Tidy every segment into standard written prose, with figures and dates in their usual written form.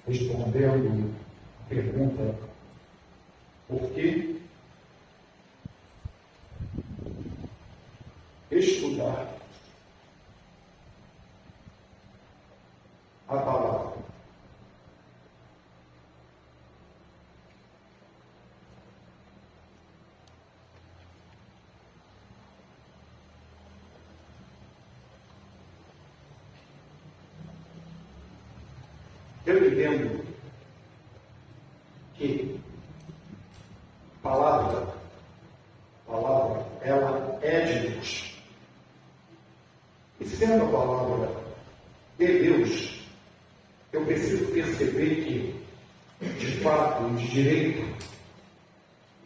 respondendo a pergunta por que estudar a palavra. Eu entendo que palavra, ela é de Deus. E sendo a palavra de Deus, eu preciso perceber que, de fato e de direito,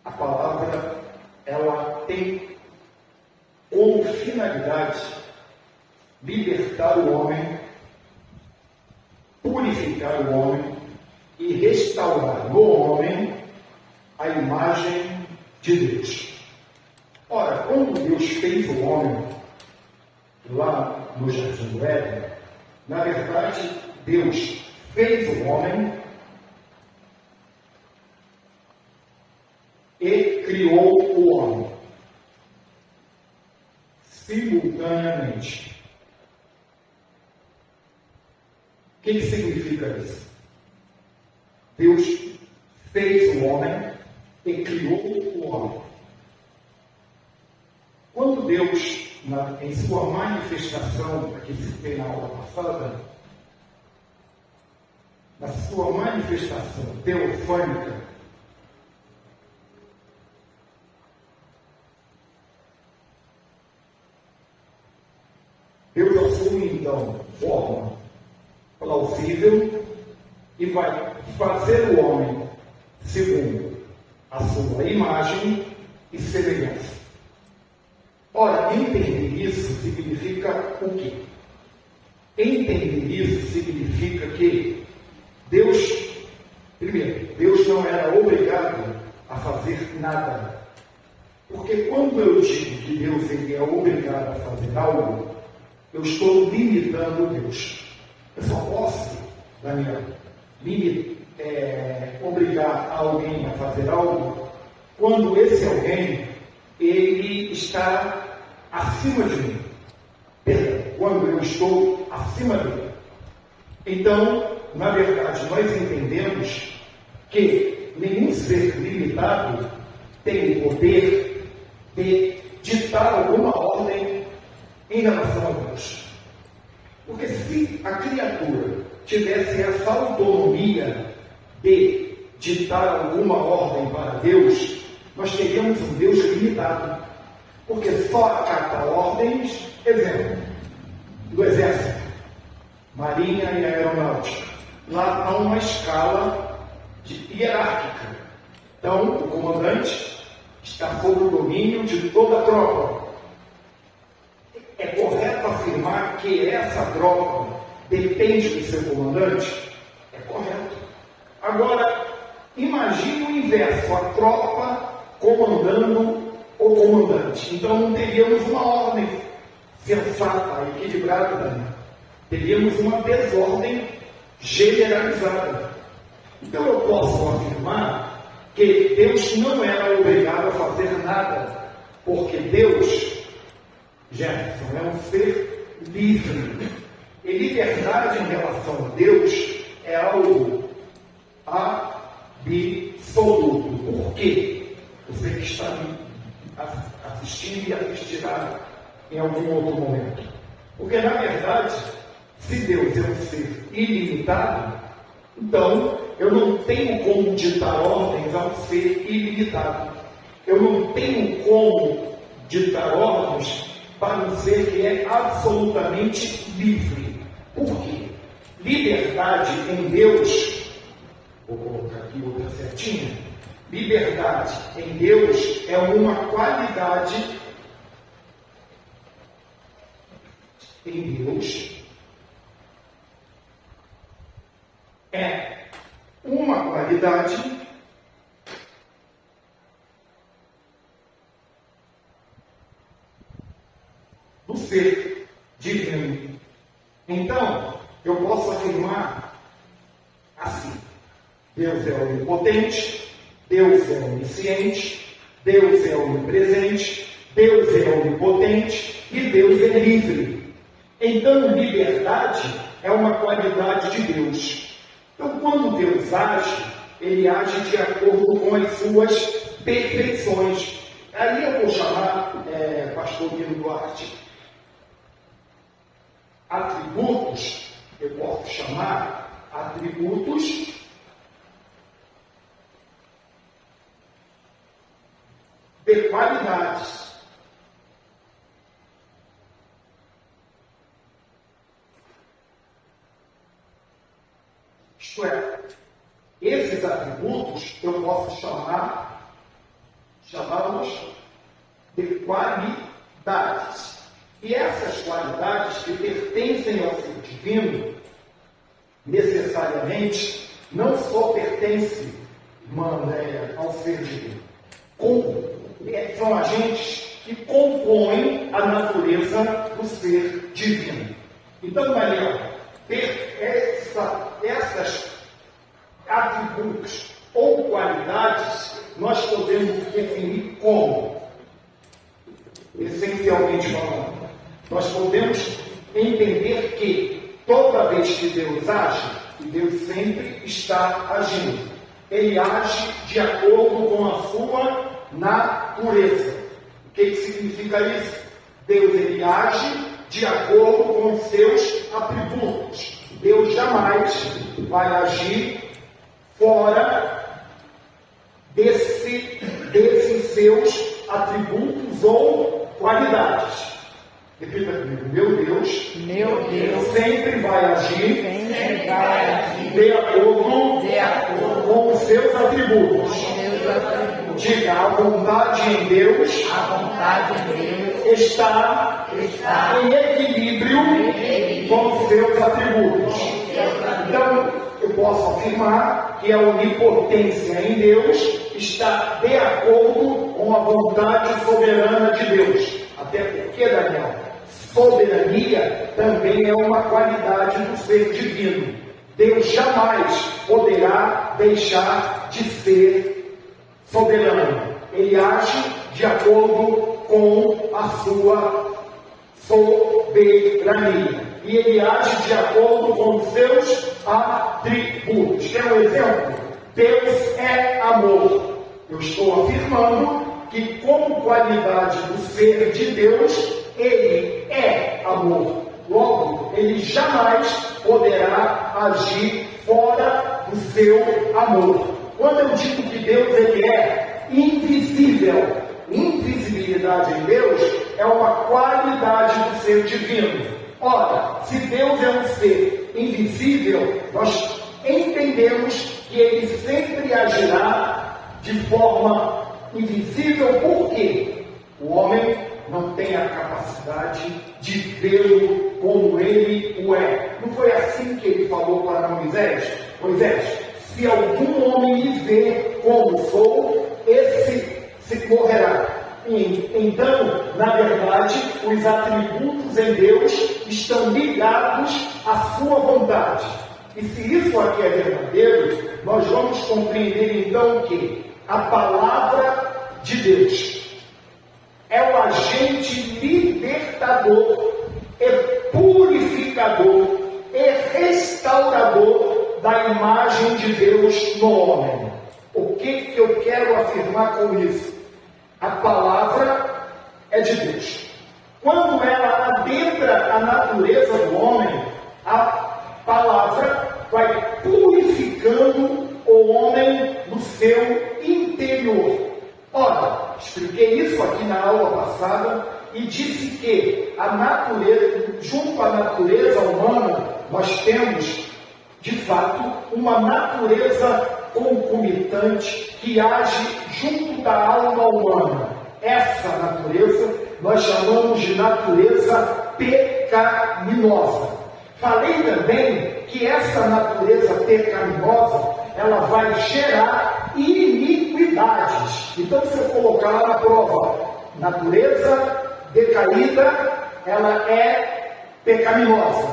a palavra, ela tem como finalidade libertar o homem, purificar o homem e restaurar no homem a imagem de Deus. Ora, quando Deus fez o homem lá no Jardim do Éden, na verdade, Deus fez o homem e criou o homem simultaneamente. O que significa isso? Deus fez o homem e criou o homem. Quando Deus, em sua manifestação, que citei na aula passada, na sua manifestação teofânica, Deus assume então forma plausível e vai fazer o homem segundo a sua imagem e semelhança. Ora, entender isso significa o quê? Entender isso significa que Deus, primeiro, Deus não era obrigado a fazer nada. Porque quando eu digo que Deus ele é obrigado a fazer algo, eu estou limitando Deus. Eu só posso, Daniel, obrigar alguém a fazer algo quando esse alguém ele está acima de mim. Perdão, quando eu estou acima dele. Então, na verdade, nós entendemos que nenhum ser limitado tem o poder de ditar alguma ordem em relação a Deus. Porque se a criatura tivesse essa autonomia de ditar alguma ordem para Deus, nós teríamos um Deus limitado. Porque só acata ordens, exemplo, do exército, marinha e aeronáutica. Lá há uma escala hierárquica. Então, o comandante está sob o domínio de toda a tropa. É correto afirmar que essa tropa depende do seu comandante? É correto. Agora, imagine o inverso, a tropa comandando o comandante. Então, não teríamos uma ordem sensata, equilibrada, teríamos uma desordem generalizada. Então, eu posso afirmar que Deus não era obrigado a fazer nada, porque Deus, Jefferson, é um ser livre. E liberdade em relação a Deus é algo absoluto. Por quê? Você que está assistindo e assistirá em algum outro momento. Porque, na verdade, se Deus é um ser ilimitado, então eu não tenho como ditar ordens a um ser ilimitado. Eu não tenho como ditar ordens para um ser que é absolutamente livre. Por quê? Liberdade em Deus, vou colocar aqui outra certinha, liberdade em Deus é uma qualidade em Deus, é uma qualidade do ser divino. Então, eu posso afirmar assim: Deus é onipotente, Deus é onisciente, Deus é onipresente, Deus é onipotente e Deus é livre. Então, liberdade é uma qualidade de Deus. Então, quando Deus age, Ele age de acordo com as suas perfeições. Aí eu vou chamar, pastor Guilherme Duarte, atributos, eu posso chamar atributos de qualidades. Isto é, esses atributos eu posso chamá-los de qualidades. E essas qualidades que pertencem ao ser divino, necessariamente, não só pertencem ao ser divino, são agentes que compõem a natureza do ser divino. Então, Daniel, essas atributos ou qualidades nós podemos definir como, essencialmente falando, nós podemos entender que toda vez que Deus age, e Deus sempre está agindo, Ele age de acordo com a sua natureza. O que significa isso? Deus, Ele age de acordo com os seus atributos. Deus jamais vai agir fora desses seus atributos ou qualidades. Repita comigo. Meu Deus sempre vai agir de acordo com os seus atributos. Diga, a vontade em Deus está em equilíbrio com os seus atributos. Então, eu posso afirmar que a onipotência em Deus está de acordo com a vontade soberana de Deus. Até porque, Daniel, soberania também é uma qualidade do ser divino. Deus jamais poderá deixar de ser soberano. Ele age de acordo com a sua soberania. E ele age de acordo com os seus atributos. Quer um exemplo? Deus é amor. Eu estou afirmando que, como qualidade do ser de Deus, Ele é amor. Logo, Ele jamais poderá agir fora do seu amor. Quando eu digo que Deus Ele é invisível, invisibilidade em Deus é uma qualidade do ser divino. Ora, se Deus é um ser invisível, nós entendemos que Ele sempre agirá de forma invisível, porque o homem não tem a capacidade de vê-lo como Ele o é. Não foi assim que Ele falou para Moisés? Moisés, se algum homem me vê como sou, esse se morrerá. Então, na verdade, os atributos em Deus estão ligados à sua vontade. E se isso aqui é verdadeiro, nós vamos compreender então que a palavra de Deus é o agente libertador e purificador e restaurador da imagem de Deus no homem. O que eu quero afirmar com isso? A palavra é de Deus. Quando ela adentra a natureza do homem, a palavra vai purificando o homem no seu interior. Ora, expliquei isso aqui na aula passada e disse que a natureza, junto à natureza humana, nós temos, de fato, uma natureza concomitante que age junto da alma humana. Essa natureza nós chamamos de natureza pecaminosa. Falei também que essa natureza pecaminosa ela vai gerar iniquidades. Então, se eu colocar lá na prova, natureza decaída, ela é pecaminosa.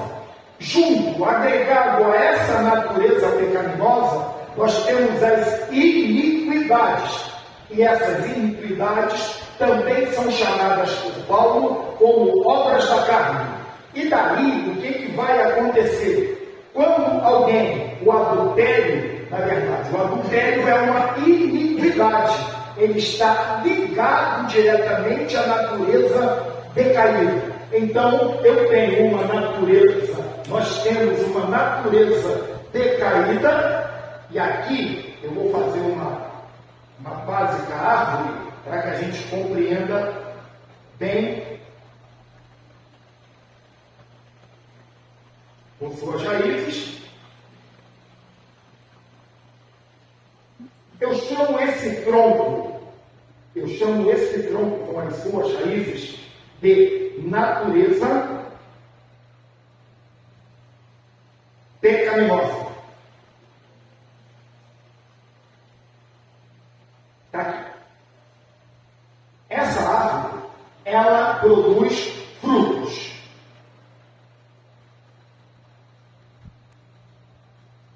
Junto, agregado a essa natureza pecaminosa, nós temos as iniquidades. E essas iniquidades também são chamadas por Paulo como obras da carne. E daí, o que vai acontecer? Quando alguém, o adultério, na verdade, o adultério é uma iniquidade. Ele está ligado diretamente à natureza decaída. Então, eu tenho uma natureza, nós temos uma natureza decaída, e aqui eu vou fazer uma básica árvore para que a gente compreenda bem com suas raízes. Eu chamo esse tronco com as suas raízes de natureza pecaminosa. Está aqui. Essa árvore, ela produz frutos.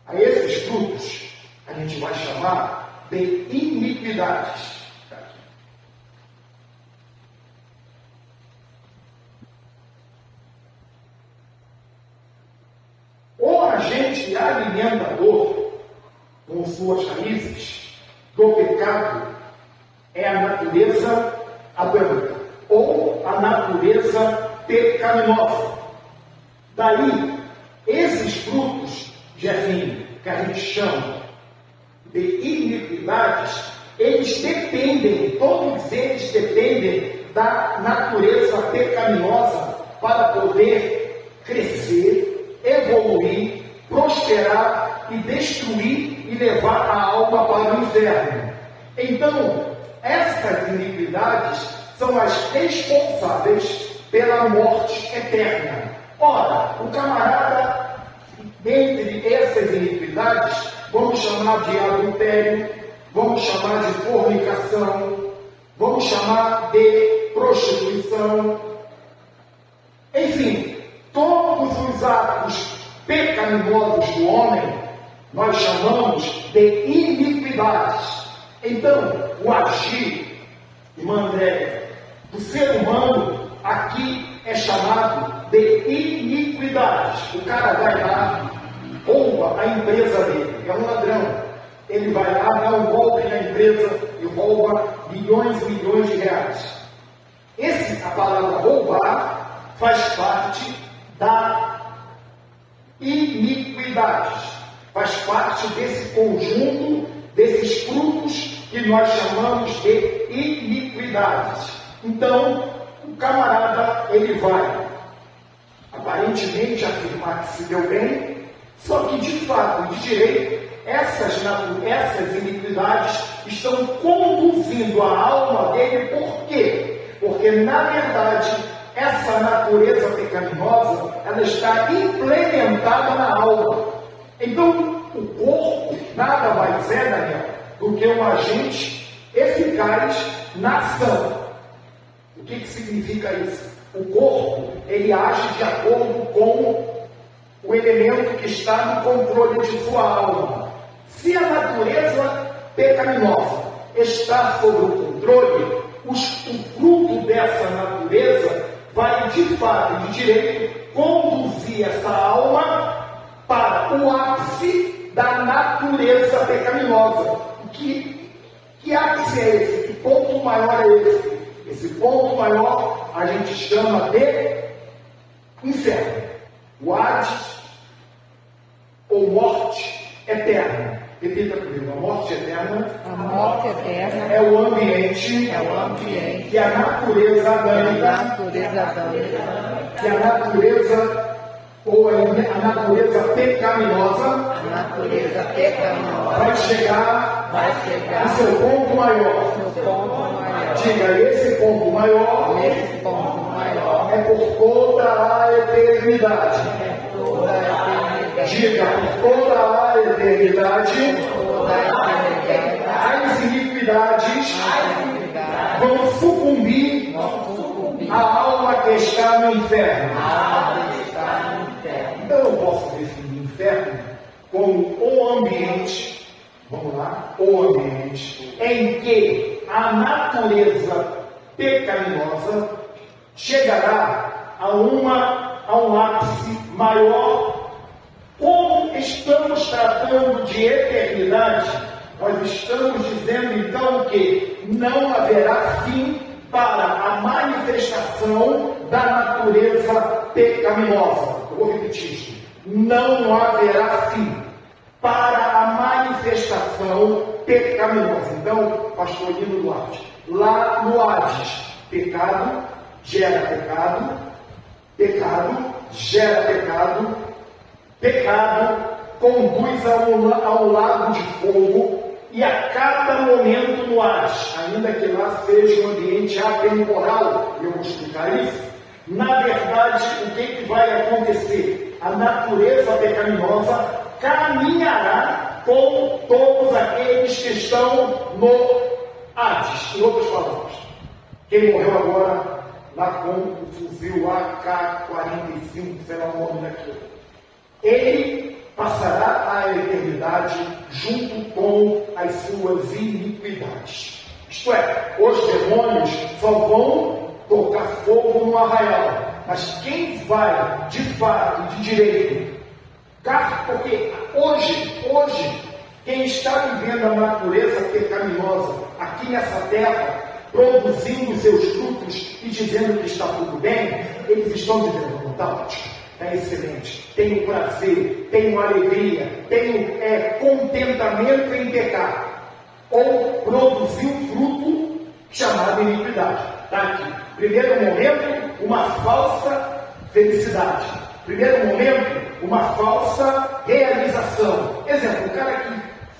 A esses frutos, a gente vai chamar de iniquidades. Está aqui. O agente alimentador, com suas raízes, do pecado é a natureza adâmica, ou a natureza pecaminosa. Daí, esses frutos, Jefinho, que a gente chama de iniquidades, eles dependem, todos eles dependem da natureza pecaminosa para poder crescer, evoluir, prosperar e destruir e levar a alma para o inferno. Então, estas iniquidades são as responsáveis pela morte eterna. Ora, o camarada, dentre essas iniquidades, vamos chamar de adultério, vamos chamar de fornicação, vamos chamar de prostituição, enfim, todos os atos pecaminosos do homem nós chamamos de iniquidades. Então, o agir, irmã Andréia, do ser humano aqui é chamado de iniquidades. O cara vai lá, rouba a empresa dele, é um ladrão. Ele vai lá, dá um golpe na empresa e rouba milhões e milhões de reais. A palavra roubar faz parte da iniquidades. Faz parte desse conjunto, desses frutos que nós chamamos de iniquidades. Então, o camarada, ele vai aparentemente afirmar que se deu bem, só que de fato, de direito, essas iniquidades estão conduzindo a alma dele. Por quê? Porque, na verdade, essa natureza pecaminosa, ela está implementada na alma. Então, o corpo nada mais é, Daniel, do que um agente eficaz na ação. O que significa isso? O corpo, ele age de acordo com o elemento que está no controle de sua alma. Se a natureza pecaminosa está sob o controle, o fruto dessa natureza vai, de fato e de direito, conduzir essa alma para o ápice da natureza pecaminosa. Que ápice é esse? Que ponto maior é esse? Esse ponto maior a gente chama de inferno. O Hades, ou morte eterna. Repita comigo, a morte eterna. A morte eterna é o ambiente, que a natureza adâmica, que a natureza ou a natureza pecaminosa, vai chegar no seu ponto maior. Diga, esse ponto maior é por toda a eternidade. Diga, por toda a eternidade, as iniquidades vão sucumbir à alma que está no inferno. Então eu posso definir o inferno como o ambiente vamos lá, o ambiente em que a natureza pecaminosa chegará a um ápice maior. Como estamos tratando de eternidade, nós estamos dizendo então que não haverá fim para a manifestação da natureza pecaminosa. Eu vou repetir isso. Não haverá fim para a manifestação pecaminosa. Então, pastor Lino Duarte, lá no Hades, pecado gera pecado, pecado gera pecado, pecado conduz ao lago de fogo, e a cada momento no Hades, ainda que lá seja um ambiente atemporal, eu vou explicar isso, na verdade, o que vai acontecer? A natureza pecaminosa caminhará com todos aqueles que estão no Hades. Em outras palavras, quem morreu agora lá com o fuzil AK-45, será o nome daquilo, ele passará a eternidade junto com as suas iniquidades. Isto é, os demônios só vão tocar fogo no arraial, mas quem vai de fato, de direito, porque hoje, quem está vivendo a natureza pecaminosa aqui nessa terra, produzindo seus frutos e dizendo que está tudo bem, eles estão dizendo, não está ótimo, está excelente, tenho prazer, tenho alegria, tenho contentamento em pecar, ou produzir um fruto chamado iniquidade. Está aqui. Primeiro momento, uma falsa felicidade. Primeiro momento, uma falsa realização. Exemplo, o cara que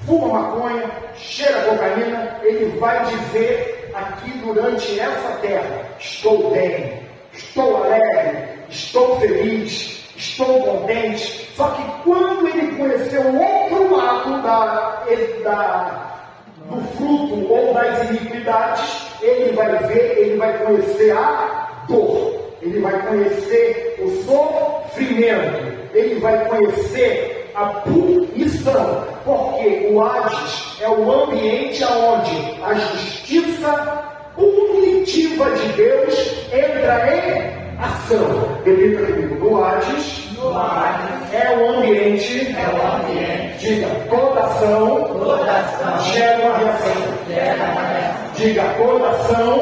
fuma maconha, cheira cocaína, ele vai dizer aqui durante essa terra, estou bem, estou alegre, estou feliz, estou contente. Só que quando ele conhecer o outro lado do fruto ou das iniquidades, ele vai ver, ele vai conhecer a dor, ele vai conhecer o sofrimento, ele vai conhecer a punição, porque o Hades é o ambiente onde a justiça punitiva de Deus entra em ação. Repita comigo, no Hades é o ambiente, diga, toda ação gera uma reação. Diga, toda ação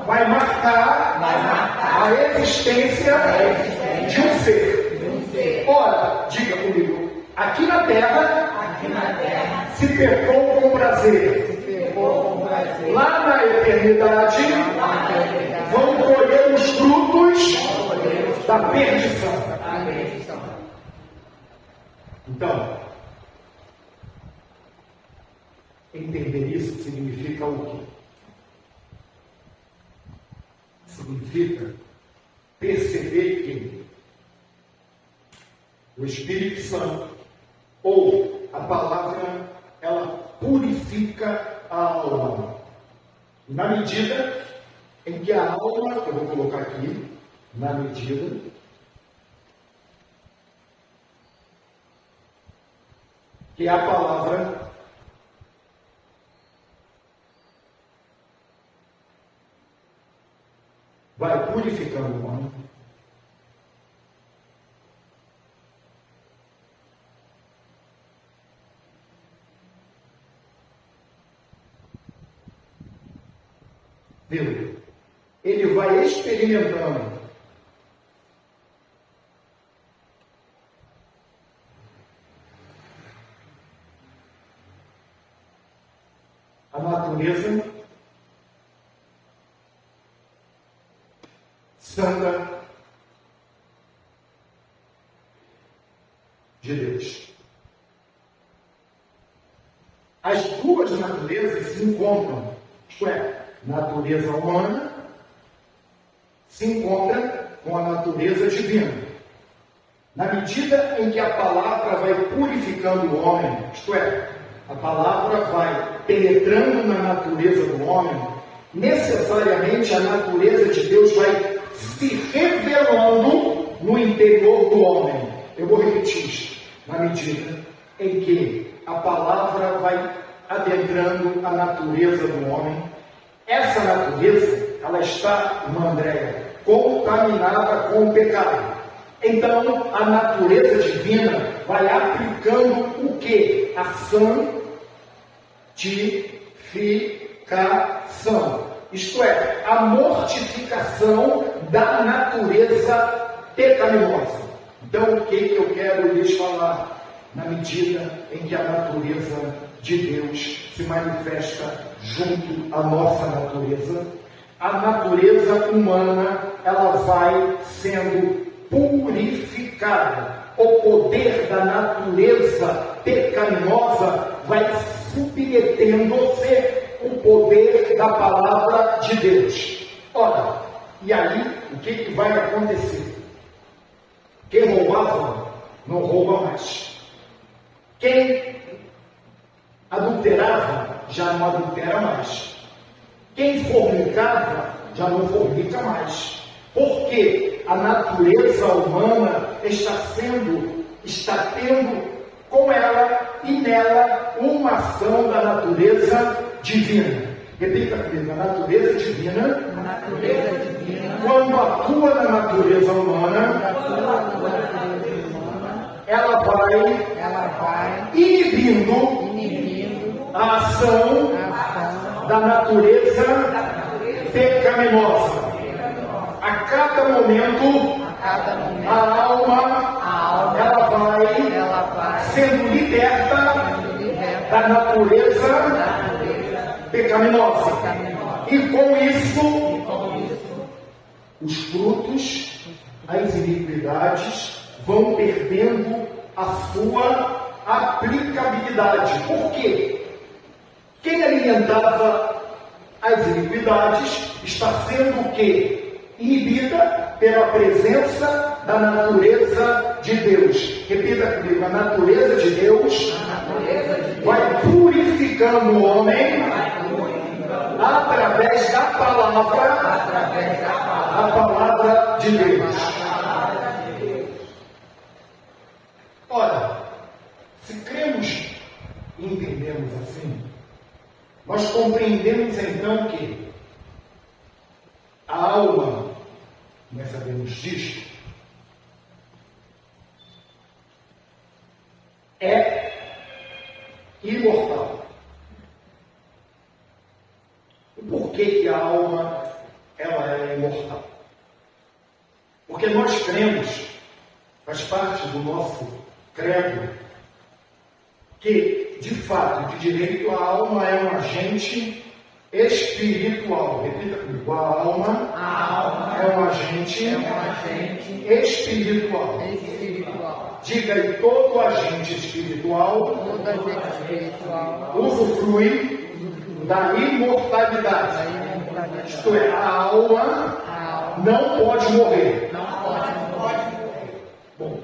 vai marcar a existência de um ser. Ora, diga comigo, aqui na terra se pecou com prazer. Lá na eternidade vão colher os frutos da perdição. Então, entender isso significa o quê? Significa perceber que o Espírito Santo, ou a palavra, ela purifica a alma. Na medida em que a alma, eu vou colocar aqui, na medida que a palavra vai purificando o homem, viu? Ele vai experimentando a natureza santa de Deus. As duas naturezas se encontram, isto é, natureza humana se encontra com a natureza divina. Na medida em que a palavra vai purificando o homem, isto é, a palavra vai penetrando na natureza do homem, necessariamente a natureza de Deus vai se revelando no interior do homem. Eu vou repetir isto. Na medida em que a palavra vai adentrando a natureza do homem. Essa natureza, ela está, irmã Andréia, contaminada com o pecado. Então, a natureza divina vai aplicando o quê? A santificação. Isto é, a mortificação da natureza pecaminosa. Então, o que eu quero lhes falar? Na medida em que a natureza de Deus se manifesta junto à nossa natureza, a natureza humana, ela vai sendo purificada. O poder da natureza pecaminosa vai submetendo-se o poder da palavra de Deus. Ora, e aí, o que vai acontecer? Quem roubava, não rouba mais. Quem adulterava, já não adultera mais. Quem fornicava, já não fornica mais. Porque a natureza humana está tendo com ela e nela uma ação da natureza divina. Repita comigo, a natureza divina, quando atua na natureza humana, ela vai inibindo a ação da natureza pecaminosa. A cada momento, a alma ela vai sendo liberta da natureza pecaminosa. E com isso, os frutos, as iniquidades vão perdendo a sua aplicabilidade. Por quê? Quem alimentava as iniquidades está sendo o quê? Inibida pela presença da natureza de Deus. Repita comigo, a natureza de Deus vai purificando o homem através da palavra de Deus. Ora, se cremos e entendemos assim, nós compreendemos então que a alma, nós sabemos disso, é imortal. E por que a alma ela é imortal? Porque nós cremos, faz parte do nosso credo, que, de fato, de direito, a alma é um agente espiritual. Repita comigo, a alma é um agente espiritual. Diga aí, todo agente espiritual usufrui da imortalidade. Isto é, a alma não pode morrer. Bom,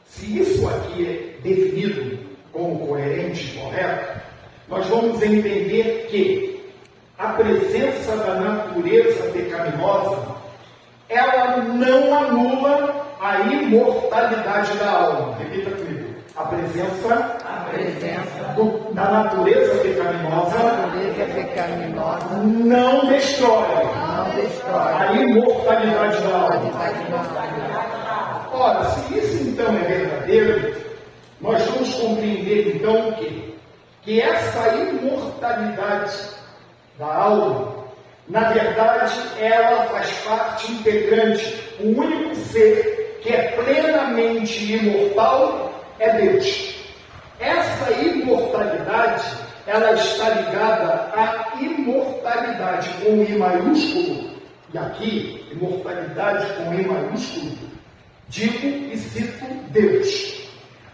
se isso aqui é definido como coerente e correto, nós vamos entender que a presença da natureza pecaminosa, ela não anula a imortalidade da alma. Repita comigo. A presença da natureza pecaminosa não destrói a imortalidade da alma. Ora, se isso então é verdadeiro, nós vamos compreender então o quê? Que essa imortalidade da alma, na verdade, ela faz parte integrante. O único ser que é plenamente imortal é Deus. Essa imortalidade, ela está ligada à imortalidade com I maiúsculo, e aqui, imortalidade com I maiúsculo, digo e cito Deus.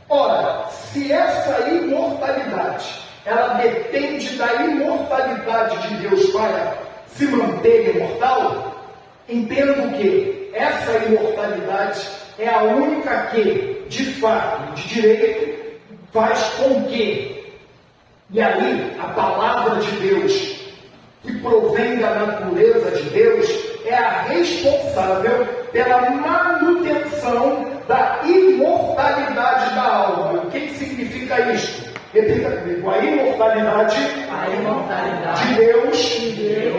Ora, se essa imortalidade, ela depende da imortalidade de Deus para se manter imortal, entendo que essa imortalidade é a única que, de fato, de direito, faz com que, e aí a palavra de Deus, que provém da natureza de Deus, é a responsável pela manutenção da imortalidade da alma. O que significa isto? Repita comigo. A imortalidade de Deus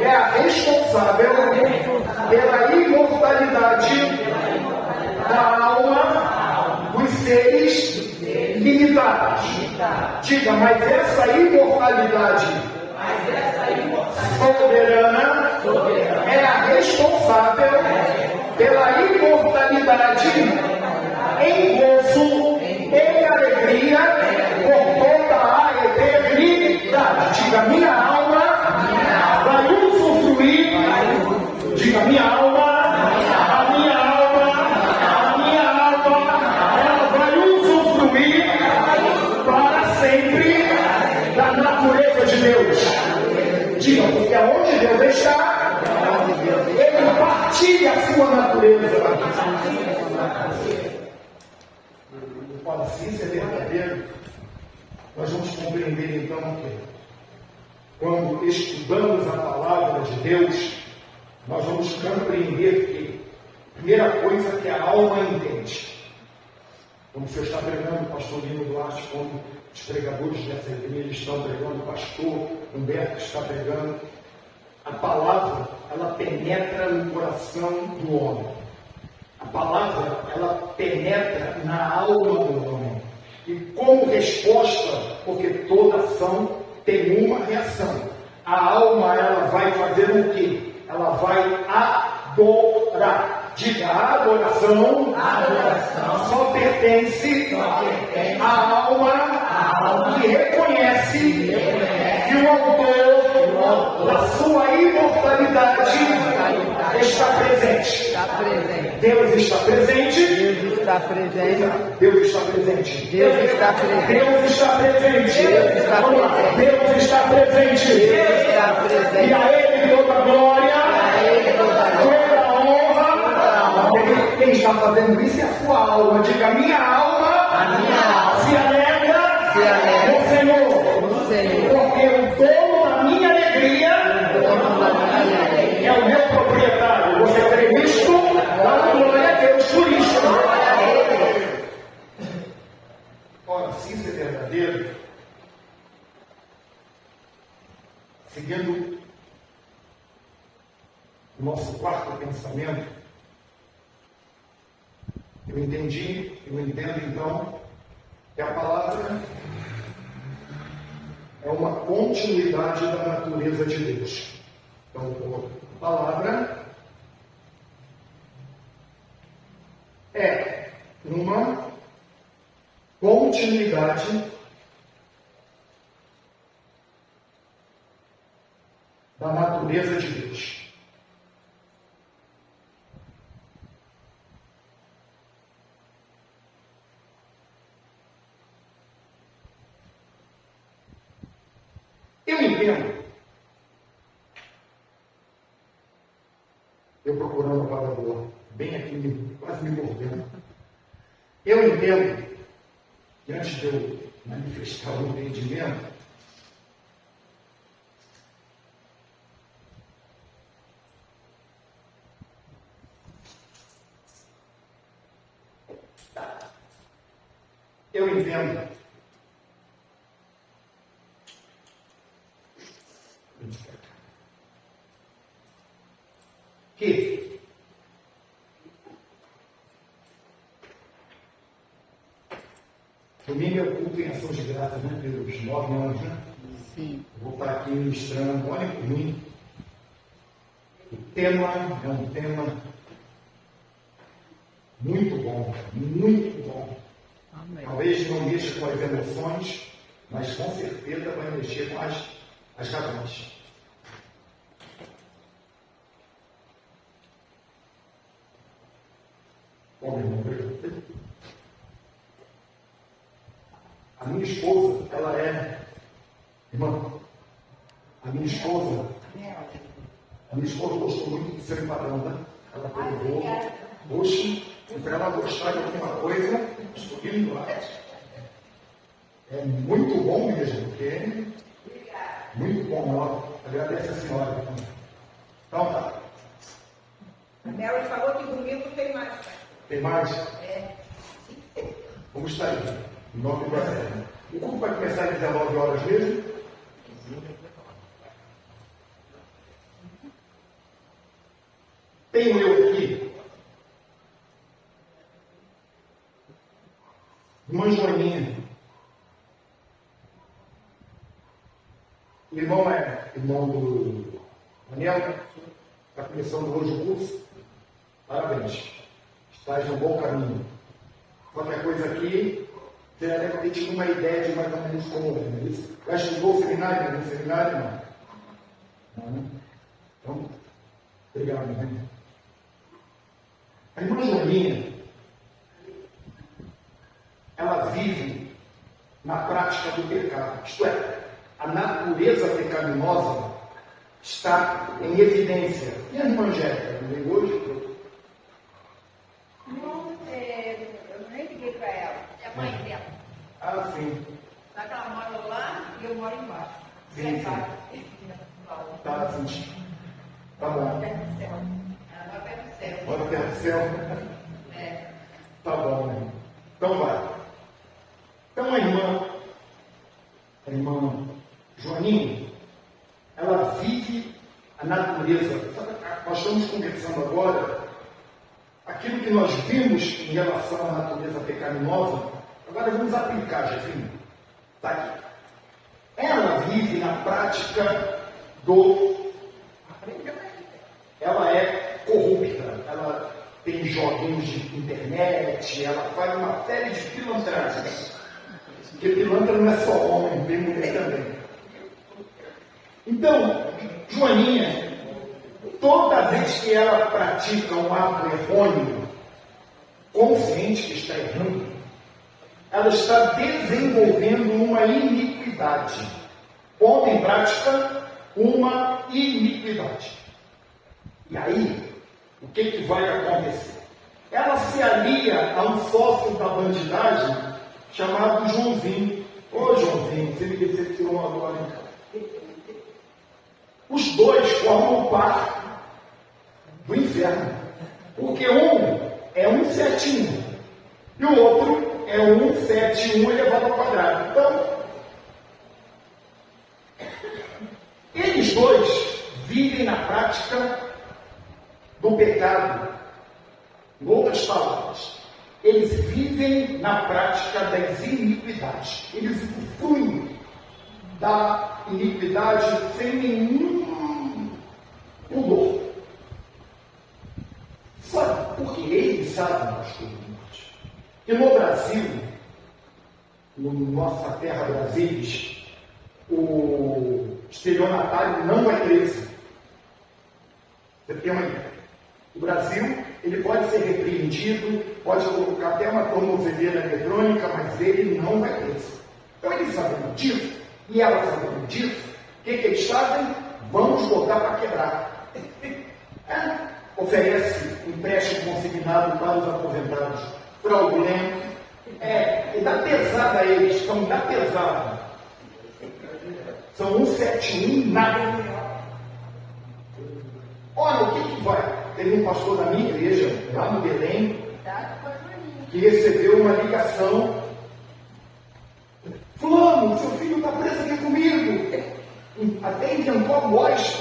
é a responsável pela imortalidade da alma dos seres limitados. Diga, mas essa imortalidade soberana é a responsável pela imortalidade em gozo, em alegria, por toda a eternidade. Diga, minha alma vai usufruir. Diga, minha alma, ela vai usufruir para sempre da natureza de Deus. Diga, porque aonde Deus está, Ele partilha a sua natureza. Olha, se isso é verdadeiro, nós vamos compreender então que quando estudamos a palavra de Deus, nós vamos compreender que a primeira coisa que a alma entende. Como o senhor está pregando, o pastor Lino Duarte, como os pregadores dessa igreja estão pregando, o pastor Humberto está pregando, a palavra, ela penetra no coração do homem. A palavra, ela penetra na alma do homem. E como resposta, porque toda ação tem uma reação. A alma, ela vai fazer o quê? Ela vai adorar. Diga, a adoração só pertence à alma que reconhece que o autor da sua imortalidade está presente. Deus está presente. Deus está presente. Deus está presente. Deus está presente. Deus está presente. Deus está presente. Deus está presente. Deus está presente. E a Ele toda a glória, toda a honra. Quem está fazendo isso é a sua alma. Diga, minha alma se alegra no Senhor. Porque o dono da minha alegria é o meu proprietário. Você crê nisto? Dá glória a Deus por isso. Ora, se isso é verdadeiro, seguindo o nosso quarto pensamento, eu entendo então que a palavra é uma continuidade da natureza de Deus. Então, a palavra é uma continuidade da natureza de Deus. Eu entendo. Eu procurando a palavra boa, bem aqui, quase me mordendo. Eu entendo que antes de eu manifestar o entendimento, eu entendo que domingo é o culto em ação de graças, né, pelos 9 anos, né? Sim. Vou estar aqui ministrando, olhem por mim. O tema é um tema muito bom, muito bom. Amém. Talvez não mexa com as emoções, mas com certeza vai mexer com as razões. Bom, meu irmão, obrigado. A minha esposa, ela é, irmã, a minha esposa gostou muito de ser padrão, né? Ela provou, oxe, e para ela gostar de alguma coisa, estou indo lá. É muito bom mesmo, porque muito bom. Ela agradece a senhora. Então tá. A Mary falou que domingo tem mais. Tem mais? É. Vamos estar aí. Em nome do Eterno. O culto vai começar às 19 horas mesmo? Tenho eu aqui irmã Joaninha. O irmão é irmão do Daniel, está começando hoje o curso. Parabéns. Estás no bom caminho. Qualquer coisa aqui, você já deve ter tido uma ideia de mais ou menos como é isso. Já estudou o seminário? No seminário, não? Não, né? Então, obrigado, né? A irmã Joaninha, ela vive na prática do pecado. Isto é, a natureza pecaminosa está em evidência. E a irmã Angélica, não veio hoje? Não, eu nem liguei para ela. É a mãe dela. Ah, sim. Ela mora lá e eu moro embaixo. Sim, sim. Tá, sim. Tá bom. Perto do céu. Ela mora perto do céu. Bora perto do céu. É. Tá bom, né? Então vai. Então a irmã Joaninha, ela vive a natureza. Nós estamos conversando agora aquilo que nós vimos em relação à natureza pecaminosa. Agora vamos aplicar, Jefinho. Está aqui. Ela vive na prática do... Ela é corrupta. Ela tem joguinhos de internet. Ela faz uma série de pilantragens. Porque pilantra não é só homem, tem mulher também. Então, Joaninha, toda vez que ela pratica um ato errôneo, consciente que está errando, ela está desenvolvendo uma iniquidade. Pondo em prática uma iniquidade. E aí, o que vai acontecer? Ela se alia a um sócio da bandidagem chamado Joãozinho. Ô Joãozinho, você me decepcionou agora, então. Os dois formam par do inferno. Porque um é 171 e o outro é 171 elevado ao quadrado. Então, eles dois vivem na prática do pecado. Em outras palavras, eles vivem na prática das iniquidades. Eles usufruem da iniquidade sem nenhum pudor. Sabe? Porque eles sabem, pastor, que no Brasil, na nossa terra Brasília, o estelionatário não vai crescer. Você tem uma ideia? O Brasil, ele pode ser repreendido, pode colocar até uma tornozeleira eletrônica, mas ele não vai crescer. Então eles sabendo disso, e ela sabendo disso, o que eles fazem? Vamos botar para quebrar. Oferece empréstimo consignado para os aposentados fraudulento. E dá pesada a eles, estão dá pesada. São 171, nada. Olha, o que vai? Teve um pastor da minha igreja, lá no Belém, que recebeu uma ligação. Fulano, seu filho está preso aqui comigo. Até inventou a voz.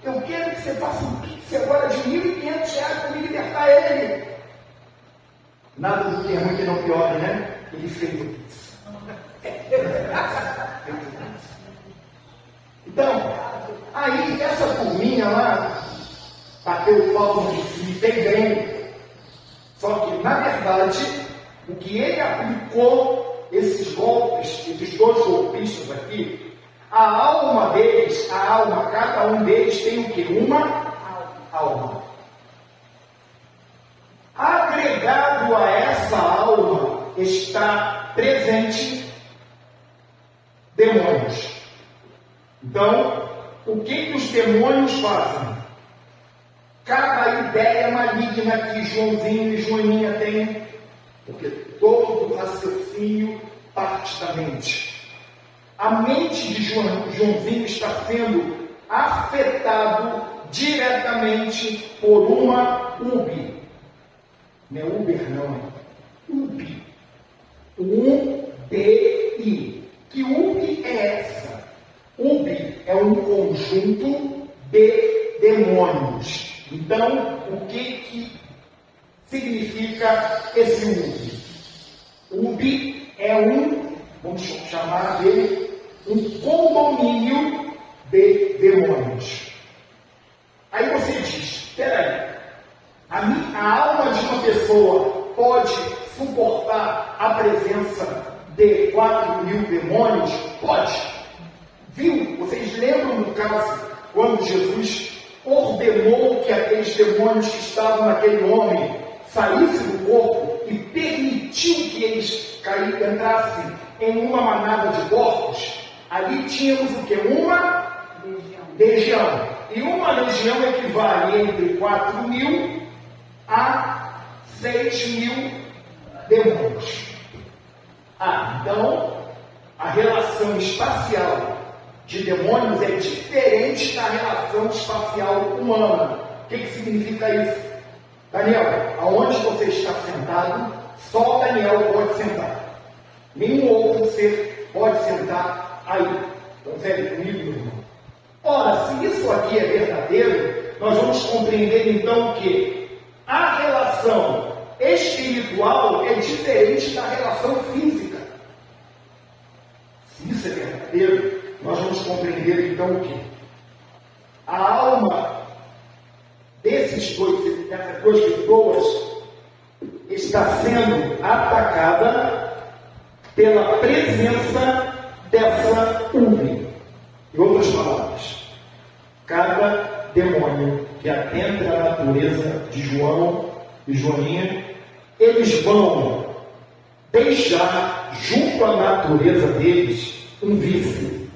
Eu quero que você faça um pix agora de R$1.500 para me libertar ele. Nada do que é ruim que não piora, né? Ele fez o pix. Então, aí essa turminha lá bateu o pau no me tem bem. Só que, na verdade, o que ele aplicou, esses golpes, esses dois golpistas aqui, a alma deles, cada um deles tem o quê? Uma alma. Agregado a essa alma está presente demônios. Então, o que os demônios fazem? Cada ideia maligna que Joãozinho e Joaninha têm, porque todo raciocínio parte da mente. A mente de Joãozinho está sendo afetado diretamente por uma UBI. Não é Uber, não. UBI. UBI. Que Ubi é essa? Ubi é um conjunto de demônios. Então, o que significa esse Ubi? Ubi é vamos chamar de um condomínio de demônios. Aí você diz, peraí, a alma de uma pessoa pode suportar a presença de 4.000 demônios? Pode. Viu? Vocês lembram do caso quando Jesus ordenou que aqueles demônios que estavam naquele homem saíssem do corpo e permitiu que eles entrassem em uma manada de porcos? Ali tínhamos o que? Uma legião. E uma legião equivale entre 4.000 a 6.000 demônios. Então, a relação espacial de demônios é diferente da relação espacial humana. O que significa isso? Daniel, aonde você está sentado, só Daniel pode sentar. Nenhum outro ser pode sentar aí. Consegue comigo, meu irmão? Ora, se isso aqui é verdadeiro, nós vamos compreender então que a relação espiritual é diferente da relação física. Se isso é verdadeiro, nós vamos compreender então o que? A alma dessas duas pessoas está sendo atacada pela presença dessa Ubi. Em outras palavras, cada demônio que adentra a natureza de João e Joaninha, eles vão deixar junto à natureza deles um vício.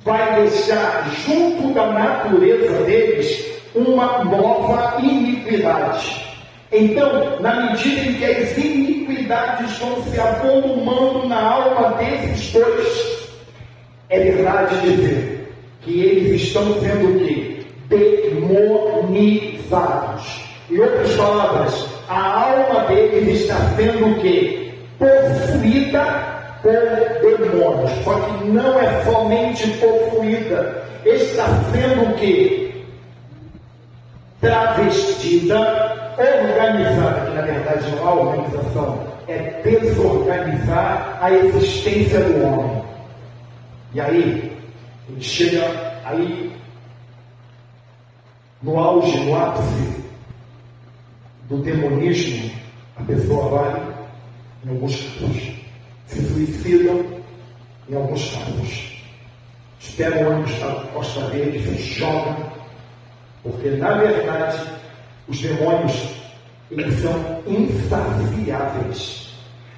Vai deixar junto da natureza deles uma nova iniquidade. Então, na medida em que as iniquidades vão se avolumando na alma desses dois, é verdade dizer que eles estão sendo o quê? Demonizados. Em outras palavras, a alma deles está sendo o quê? Possuída por demônios. Só que não é somente possuída, está sendo o quê? Travestida, organizada, que na verdade não há organização, é desorganizar a existência do homem. E aí, ele chega aí no auge, no ápice do demonismo, a pessoa vai, em alguns casos, se suicidam, em alguns casos, esperam o ônibus na costa dele e se jogam, porque na verdade os demônios, eles são insaciáveis.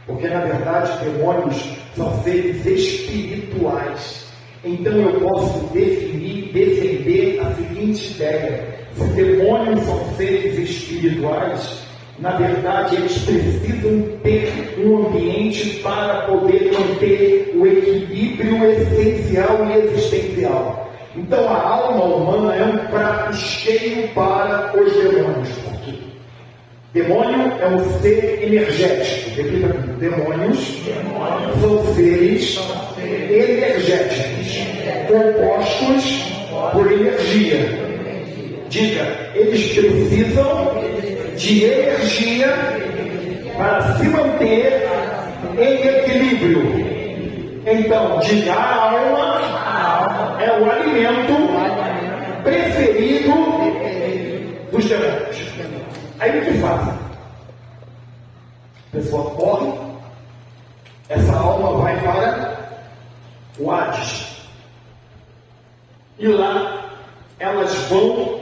Porque na verdade demônios são seres espirituais. Então eu posso defender a seguinte ideia: se demônios são seres espirituais, na verdade eles precisam ter um ambiente para poder manter o equilíbrio essencial e existencial. Então a alma humana é um prato cheio para os demônios. Por quê? Demônio é um ser energético. Repita comigo. Demônios são seres energéticos, compostos por energia. Diga, eles precisam de energia para se manter em equilíbrio. Então, diga, a alma é o alimento preferido dos demônios. Aí o que faz? A pessoa corre, essa alma vai para o Hades. E lá elas vão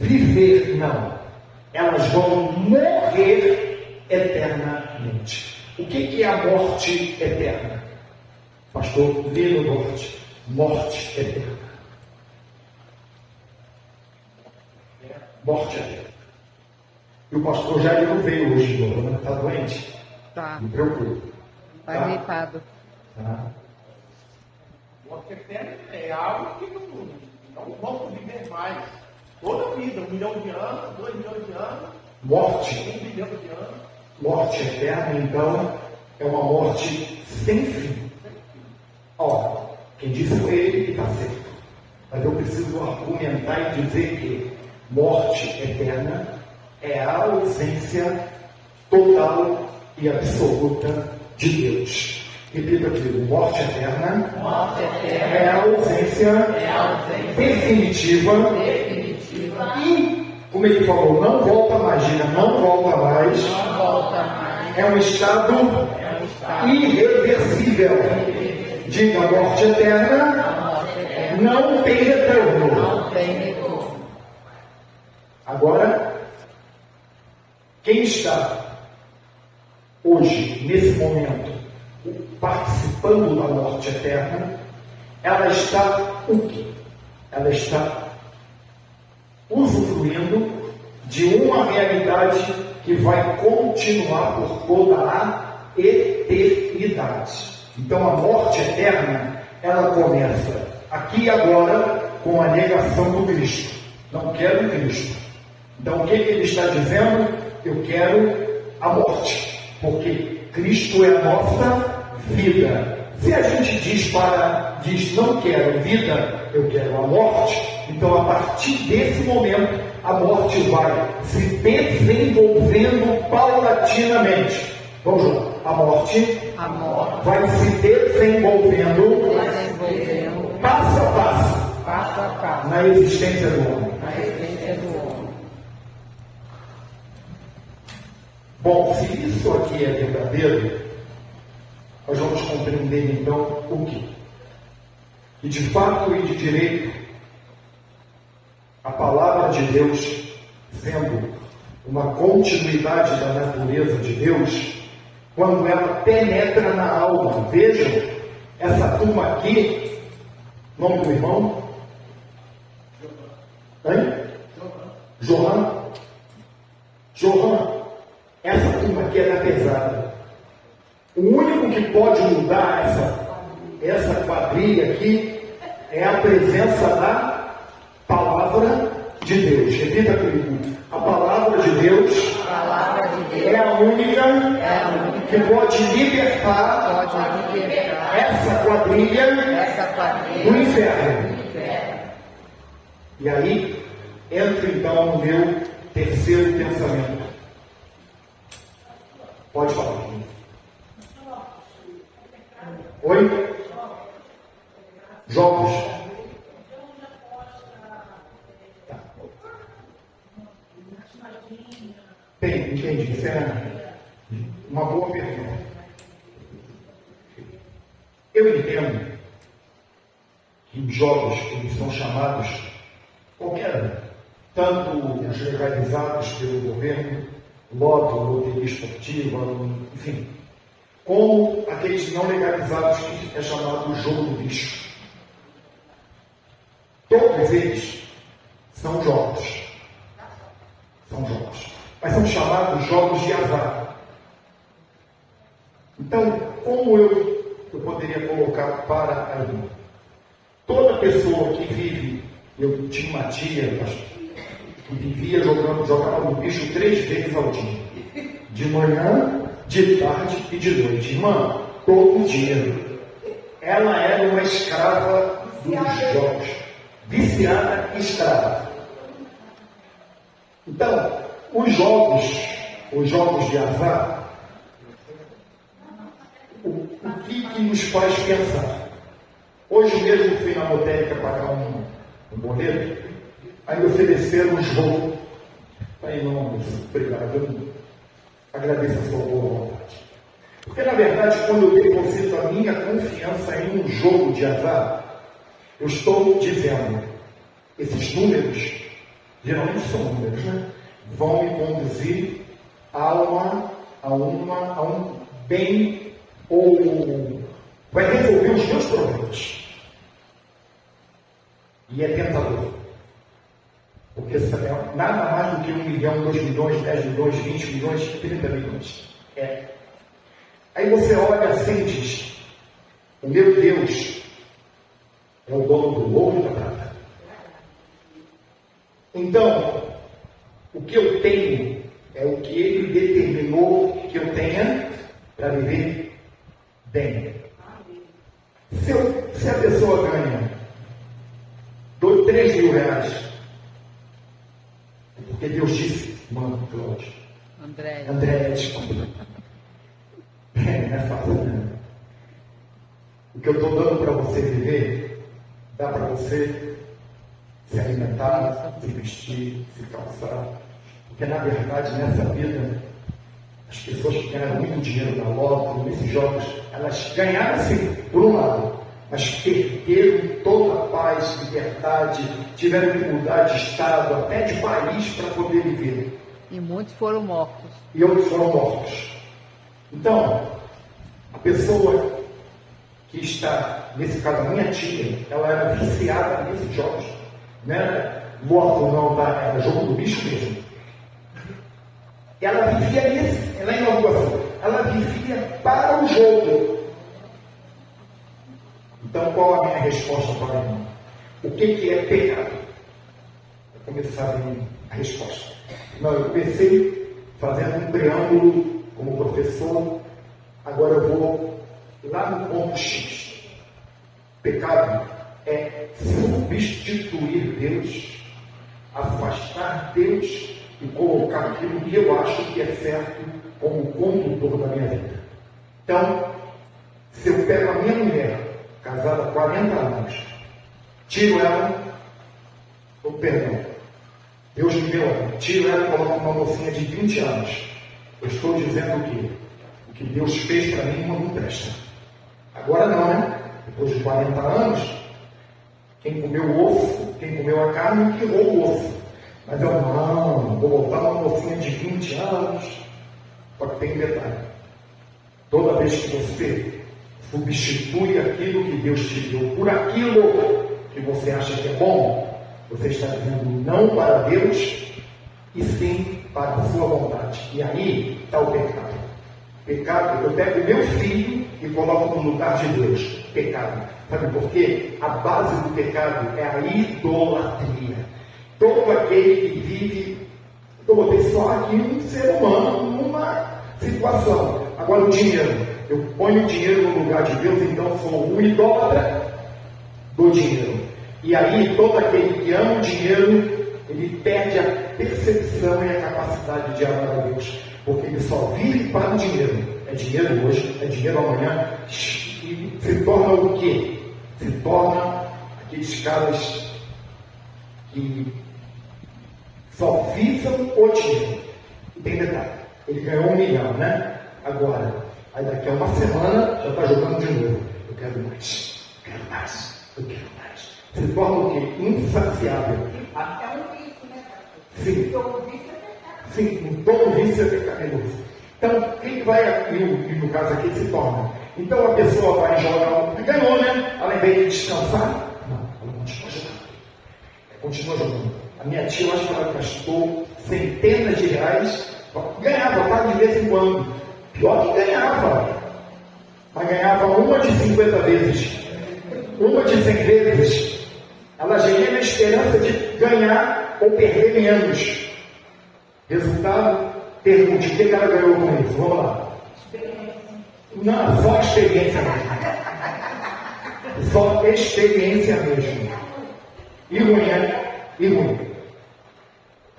viver, não. Elas vão morrer eternamente. O que é a morte eterna? Pastor Lino Norte. Morte eterna. Morte eterna. E o pastor Jair não veio hoje de novo, né? Está doente? Tá. Me preocupa. Tá gripado. Tá. Morte eterna é algo que não vamos viver mais. Toda a vida, 1 milhão de anos, 2 milhões de anos, Morte. 1 bilhão de anos. Morte eterna, então, é uma morte sem fim. Quem disse foi ele que está certo. Mas eu preciso argumentar e dizer que morte eterna é a ausência total e absoluta de Deus. Repita comigo, morte eterna é a ausência definitiva e, como ele falou, não volta mais, diga, não volta mais, é um estado irreversível. Diga, a morte eterna não tem retorno. Agora, quem está hoje, nesse momento, participando da morte eterna, ela está o quê? Ela está usufruindo de uma realidade que vai continuar por toda a eternidade. Então a morte eterna, ela começa aqui e agora com a negação do Cristo. Não quero Cristo. Então o que ele está dizendo? Eu quero a morte, porque Cristo é a nossa vida. Se a gente diz não quero vida, eu quero a morte, então a partir desse momento a morte vai se desenvolvendo paulatinamente. Vamos lá, a morte vai se desenvolvendo passo a passo na existência do homem. Bom, se isso aqui é verdadeiro, nós vamos compreender então o quê? Que de fato e de direito, a palavra de Deus, sendo uma continuidade da natureza de Deus, quando ela penetra na alma, vejam, essa turma aqui, nome do irmão? Johan. Essa turma aqui é da pesada. O único que pode mudar essa quadrilha aqui é a presença da palavra de Deus. Repita comigo. A palavra de Deus é a única que pode libertar essa quadrilha do inferno. E aí entra então no meu terceiro pensamento. Pode falar. Oi? Jogos. Tá. Entendi. Isso é uma boa pergunta. Eu entendo que os jogos, eles são chamados qualquer, tanto os legalizados pelo governo, loto, loteria esportiva, enfim, como aqueles não legalizados que é chamado jogo do bicho. Todos eles são jogos. Mas são chamados jogos de azar. Então, como eu poderia colocar para aí? Toda pessoa que vive, eu tinha uma tia que vivia jogava no bicho 3 vezes ao dia. De manhã, de tarde e de noite. Irmã, todo dia. Ela era uma escrava dos jogos. Viciada e escrava. Então, os jogos de azar, o que nos faz pensar? Hoje mesmo fui na lotérica pagar um boleto, aí me ofereceram um jogo. Falei, não, obrigado, eu agradeço a sua boa vontade. Porque, na verdade, quando eu deposito a minha confiança em um jogo de azar, eu estou dizendo, esses números, geralmente são números, né? Vão me conduzir a um bem, ou vai resolver os meus problemas. E é tentador. Porque nada mais do que 1 milhão, 2 milhões, 10 milhões, 20 milhões, 30 milhões. Aí você olha assim e diz, o meu Deus é o dono do ouro e da prata. Então, o que eu tenho é o que Ele determinou que eu tenha para viver bem. Se a pessoa ganha 3 mil reais, porque Deus disse, mano, Cláudio, André, desculpa. Não é fácil, né? O que eu estou dando para você viver, dá para você se alimentar, se vestir, se calçar. Porque na verdade, nessa vida, as pessoas que ganharam muito dinheiro na loto, nesses jogos, elas ganharam sim, por um lado, mas perderam toda a paz, liberdade, tiveram que mudar de estado, até de país para poder viver. E muitos foram mortos. E outros foram mortos. Então, a pessoa que está, nesse caso a minha tia, ela era viciada nesses jogos. Não era morto não, tá? Era jogo do bicho mesmo. Ela vivia nisso, ela é inovação. Ela vivia para o jogo. Então, qual a minha resposta para ela? O que é pecado? Vou começar a resposta. Não, eu comecei fazendo um triângulo como professor, agora eu vou lá no ponto X. Pecado é substituir Deus, afastar Deus e colocar aquilo que eu acho que é certo como condutor da minha vida. Então, se eu pego a minha mulher, casada há 40 anos, tiro ela, Deus me deu ela, tiro ela e coloco uma mocinha de 20 anos. Eu estou dizendo o quê? O que Deus fez para mim não presta. Agora não, né? Depois de 40 anos, quem comeu o osso, quem comeu a carne, que roubou o osso. Mas eu não, vou botar uma mocinha de 20 anos. Só que tem um detalhe. Toda vez que você substitui aquilo que Deus te deu por aquilo que você acha que é bom, você está dizendo não para Deus e sim para a sua vontade. E aí está o pecado. Pecado, eu pego o meu filho e coloco no lugar de Deus. Pecado. Sabe por quê? A base do pecado é a idolatria. Todo aquele que vive, eu botei só aqui um ser humano numa situação. Agora o dinheiro. Eu ponho o dinheiro no lugar de Deus, então sou um idólatra do dinheiro. E aí todo aquele que ama o dinheiro, ele perde a percepção e a capacidade de amar a Deus. Porque ele só vive para o dinheiro. É dinheiro hoje, é dinheiro amanhã. E se torna o quê? Se torna aqueles caras que só visam o dinheiro. E tem detalhe, ele ganhou 1 milhão, né? Agora, aí daqui a uma semana já está jogando de novo. Eu quero mais, eu quero mais, eu quero mais. Se torna o quê? Insaciável. É um vício, né, pastor? Sim. Todo vício é pecado. Sim, todo vício é pecaminoso. Então, quem vai, e no caso aqui, se torna. Então, a pessoa vai jogar, ganhou, né? Ela, ao invés de descansar, não, ela continua jogando. Continua jogando. A minha tia, eu acho que ela gastou centenas de reais, ganhava, tá, de vez em quando. Pior que ganhava. Mas ganhava uma de 50 vezes, uma de 100 vezes. Ela geria na esperança de ganhar ou perder menos. Resultado, pergunte, o que ela ganhou com isso? Vamos lá. Não, só experiência mesmo. Só experiência mesmo. E ruim, né? E ruim.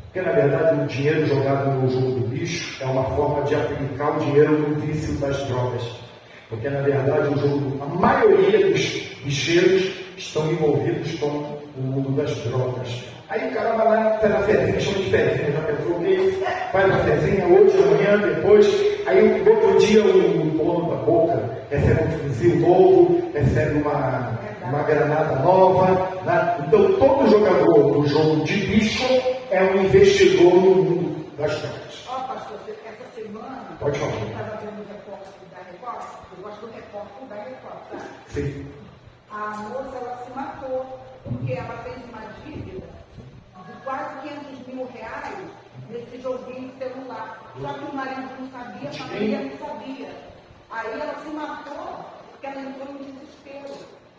Porque, na verdade, o dinheiro jogado no jogo do bicho é uma forma de aplicar o dinheiro no vício das drogas. Porque, na verdade, a maioria dos bicheiros estão envolvidos com o mundo das drogas. Aí o cara vai lá, faz a fezinha, chama de fezinha, já pensou nisso? Faz a fezinha hoje, amanhã, depois. Aí o outro dia o dono da boca recebe um fuzil novo, recebe uma granada nova. Né? Então todo jogador do jogo de bicho é um investidor no mundo das drogas. Ó, pastor, essa semana, Pode falar. eu estava vendo o repórter da Record, eu gosto do repórter da Record, tá? Sim. A moça, ela se matou, porque ela fez uma dívida de quase 500 mil reais nesse joguinho de celular. Só que o marido não sabia, a família não sabia. Aí ela se matou, porque ela entrou em desespero.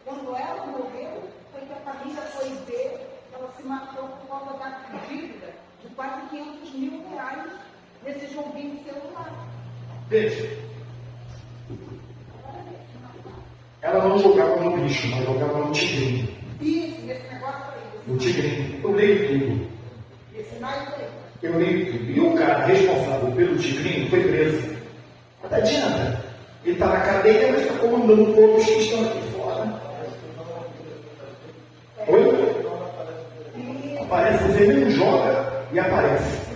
Quando ela morreu, foi que a família foi ver que ela se matou por causa da dívida de quase 500 mil reais nesse joguinho de celular. Veja. Ela não jogava no lixo, mas jogava no tigrinho. Isso, nesse negócio aí. No tigrinho. Eu leio tudo. Esse mais aí. Eu leio tudo. E o cara responsável pelo tigrinho foi preso. Mas não adianta. Ele está na cadeia, mas está comandando todos que estão aqui fora. Oi? Aparece, você nem joga e aparece.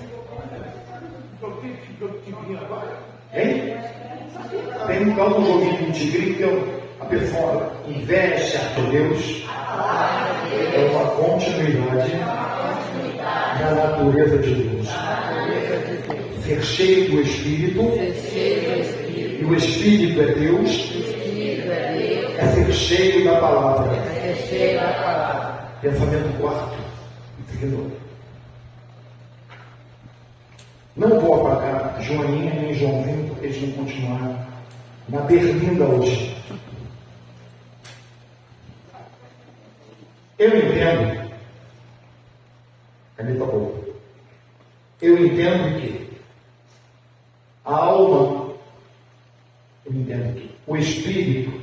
Hein? Tem um tal joguinho de tigrinho que a pessoa investe a Deus. É uma continuidade da natureza de Deus. Ser cheio do Espírito. E o Espírito é Deus. É ser cheio da palavra. Pensamento quarto e seguidor. Não vou apagar Joaninha nem Joãozinho, porque eles vão continuar na berlinda hoje. Eu entendo, caneta boa, eu entendo que a alma, eu entendo que o espírito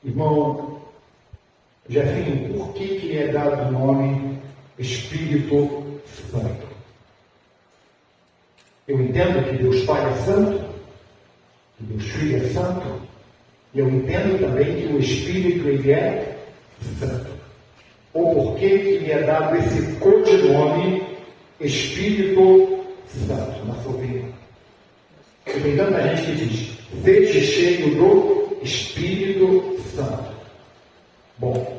irmão Jefinho, por que é dado o nome Espírito Santo? Eu entendo que Deus Pai é santo, que Deus Filho é santo, e eu entendo também que o Espírito ele é santo. Ou por que lhe é dado esse codinome Espírito Santo, na sua opinião? E tem tanta gente que diz, seja cheio do Espírito Santo. Bom,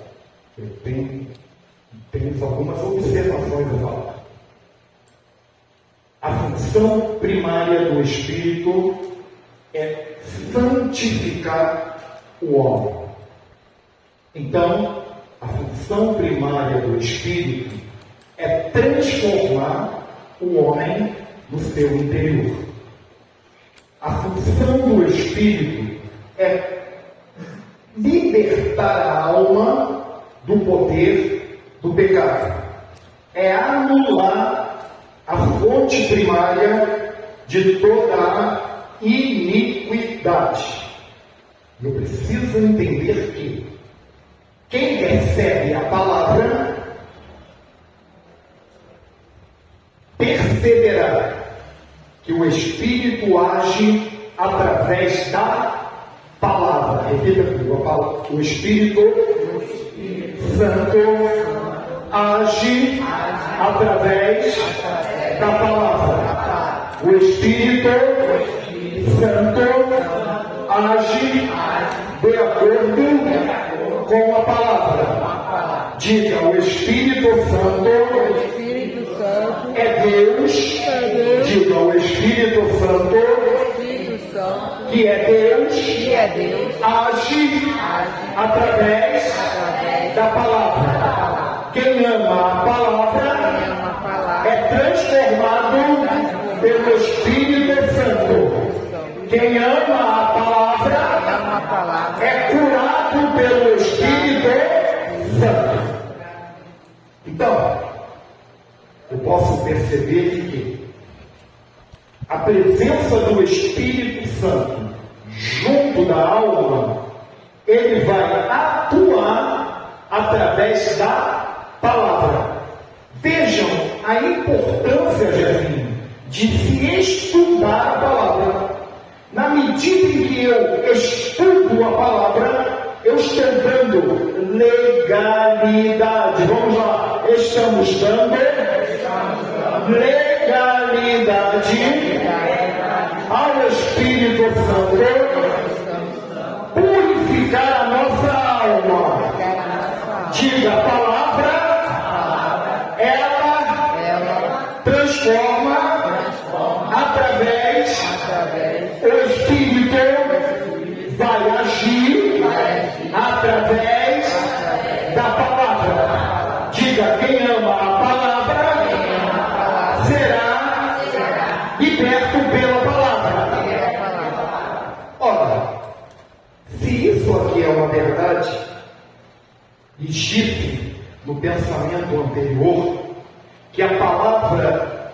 eu tenho algumas observações a falar. A função primária do Espírito é santificar o homem. Então, a função primária do Espírito é transformar o homem no seu interior. A função do Espírito é libertar a alma do poder do pecado. É anular a fonte primária de toda a iniquidade. Eu preciso entender que quem recebe a palavra perceberá que o Espírito age através da palavra. Repita comigo, o Espírito Santo age através da palavra. O Espírito Santo age de acordo com a palavra. Diga, o Espírito Santo é Deus. Diga, o Espírito Santo que é Deus, age através da palavra. Quem ama a palavra é transformado pelo Espírito Santo. Quem ama a palavra é curado pelo Espírito Santo. Então, eu posso perceber que a presença do Espírito Santo junto da alma, ele vai atuar através da palavra. Vejam a importância, Jefinho, de se estudar a palavra. Na medida em que eu estudo a palavra, eu estou dando legalidade. Vamos lá, estamos dando legalidade ao Espírito Santo purificar a nossa alma. Diga, a palavra, ela transforma através o Espírito vai agir através da palavra. Diga, quem ama a palavra será liberto pela palavra. Ora, se isso aqui é uma verdade, e disse no pensamento anterior que a palavra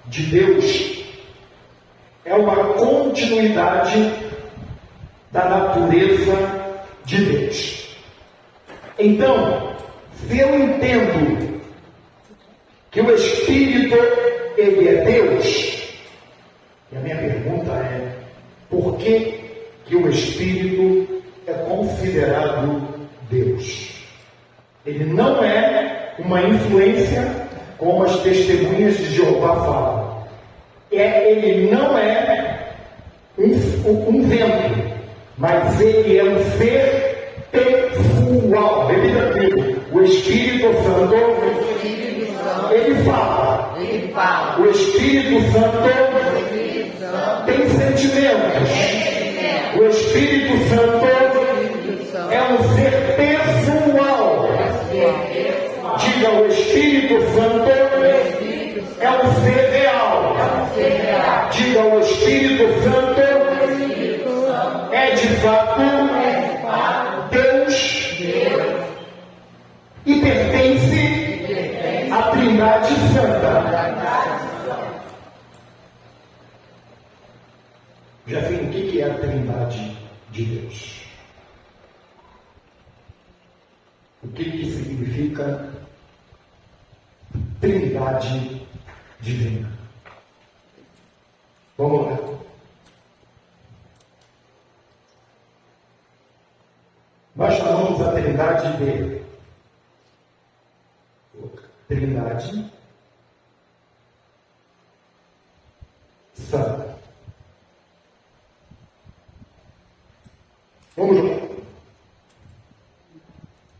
de Deus é uma continuidade da natureza de Deus. Então, se eu entendo que o Espírito, ele é Deus, e a minha pergunta é, por que o Espírito é considerado Deus? Ele não é uma influência, como as testemunhas de Jeová falam. Ele não é um vento, mas ele é um ser pessoal. Repita comigo. O Espírito Santo, ele fala. O Espírito Santo tem sentimentos. O Espírito Santo é um ser pessoal. Diga, o Espírito Santo é um ser real. Diga, o Espírito Santo é de fato Deus e pertence à Trindade Santa. Jafim, o que é a Trindade de Deus? O que significa Trindade divina? Vamos lá. Nós chamamos a Trindade de Trindade Santa. Vamos lá.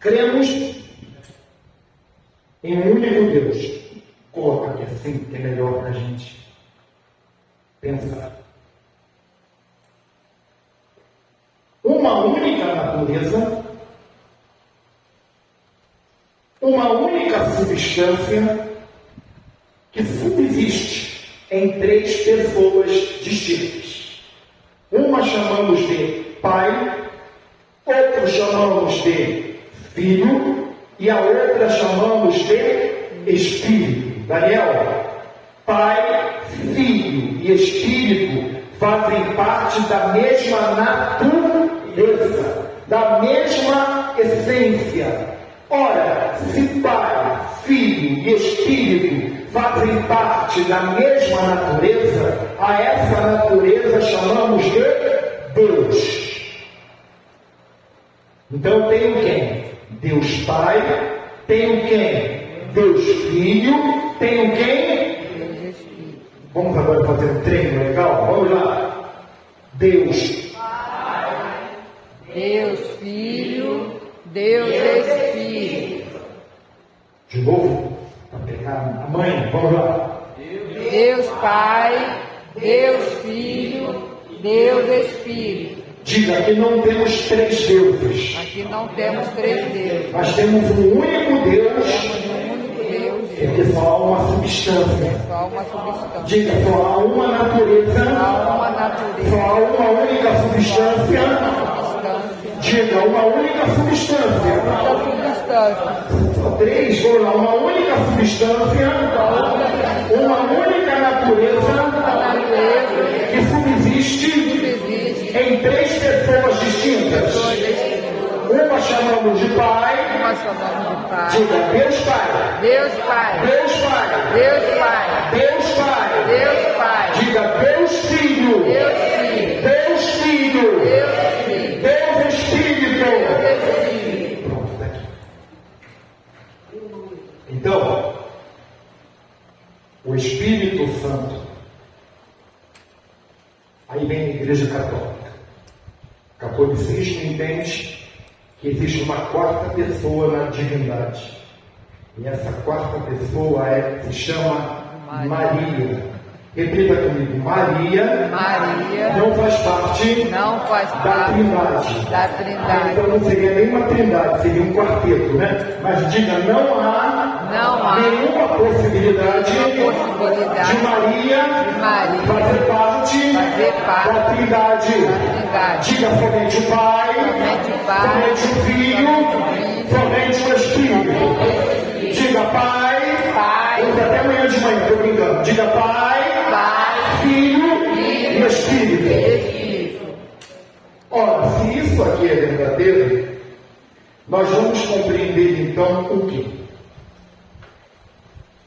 Cremos em um único Deus. Coloca aqui assim, que é melhor para a gente pensar. Uma única natureza, uma única substância que subsiste em três pessoas distintas. Uma chamamos de Pai, outra chamamos de Filho e a outra chamamos de Espírito. Daniel, Pai, Filho e Espírito fazem parte da mesma natureza, da mesma essência. Ora, se Pai, Filho e Espírito fazem parte da mesma natureza, a essa natureza chamamos de Deus. Então tenho quem? Deus Pai, tenho quem? Deus Filho, tenho quem? Vamos agora fazer um treino legal? Vamos lá. Deus Pai, Deus Filho, Deus Espírito. De novo, para pegar a mãe, vamos lá. Deus Pai, Deus Filho, Deus Espírito. Diga que não temos três deuses. Aqui não temos três deuses. Mas temos um único Deus. Temos um único Deus. Porque só há uma substância. Só uma substância. Diga, só há uma natureza. Só uma natureza. Só há uma única substância. Diga, uma única substância. Uma substância. Só três, vamos lá. Uma única substância. Uma única natureza. Que subsiste em três pessoas distintas. Uma chamamos de Pai. Uma chamamos de Pai. Diga, Deus Pai. Deus Pai. Deus Pai. Deus Pai. Deus Pai. Deus Pai. Diga, Deus Filho. Deus Filho. Deus Filho. Deus Filho. Deus Espírito. Deus Espírito. Pronto, tá aqui. Então, o Espírito Santo. Aí vem a Igreja Católica. O catolicismo entende que existe uma quarta pessoa na divindade. E essa quarta pessoa se chama Maria. Repita comigo, Maria não faz parte da Trindade. Então não seria nem uma Trindade, seria um quarteto, né? Mas diga, não há nenhuma possibilidade de Maria fazer parte da Trindade. Diga somente o Pai, somente o Filho, somente o Espírito. Diga Pai, vamos até amanhã de manhã, estou brincando. Diga Pai, Filho e espírito. Ora, se isso aqui é verdadeiro, nós vamos compreender então o quê?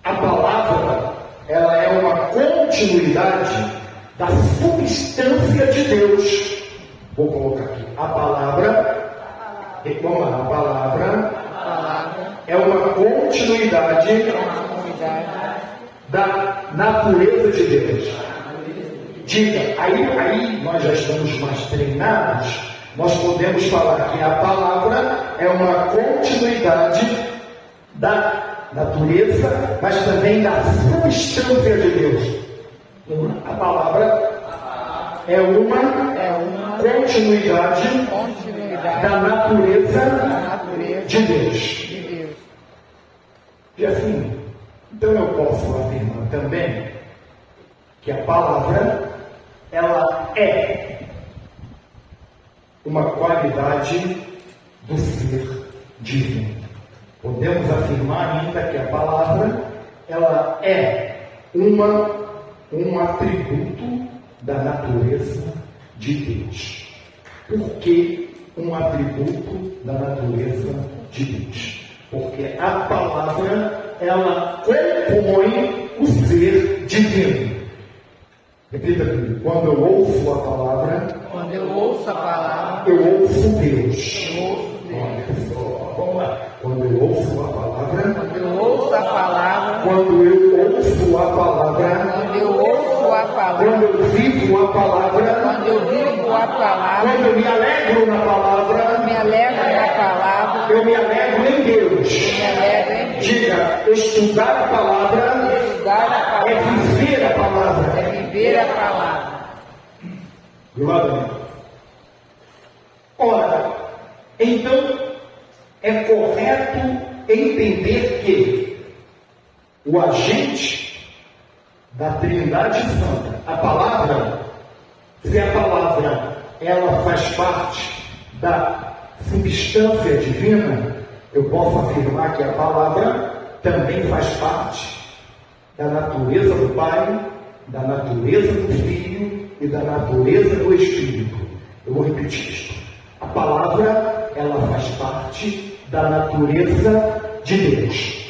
A palavra, ela é uma continuidade da substância de Deus. Vou colocar aqui. A palavra, vamos lá, a palavra é uma continuidade da natureza de Deus. Diga, aí nós já estamos mais treinados, nós podemos falar que a palavra é uma continuidade da natureza, mas também da substância de Deus. A palavra é uma continuidade da natureza de Deus. E assim, então eu posso afirmar também que a palavra, ela é uma qualidade do ser divino. Podemos afirmar ainda que a palavra, ela é um atributo da natureza de Deus. Por que um atributo da natureza de Deus? Porque a palavra, ela compõe o ser divino. Repita comigo. Quando eu ouço a palavra, eu ouço Deus. Olha só, vamos lá. Quando eu ouço a palavra, quando eu ouço a palavra, quando eu vivo a palavra, quando eu me alegro na palavra, eu me alegro em Deus. Diga, estudar a palavra é viver a palavra. Glória a Deus. Ora, então é correto entender que o agente da Trindade Santa, a palavra, se a palavra ela faz parte da substância divina, eu posso afirmar que a palavra também faz parte da natureza do Pai, da natureza do Filho e da natureza do Espírito. Eu vou repetir isto. A palavra, ela faz parte da natureza de Deus.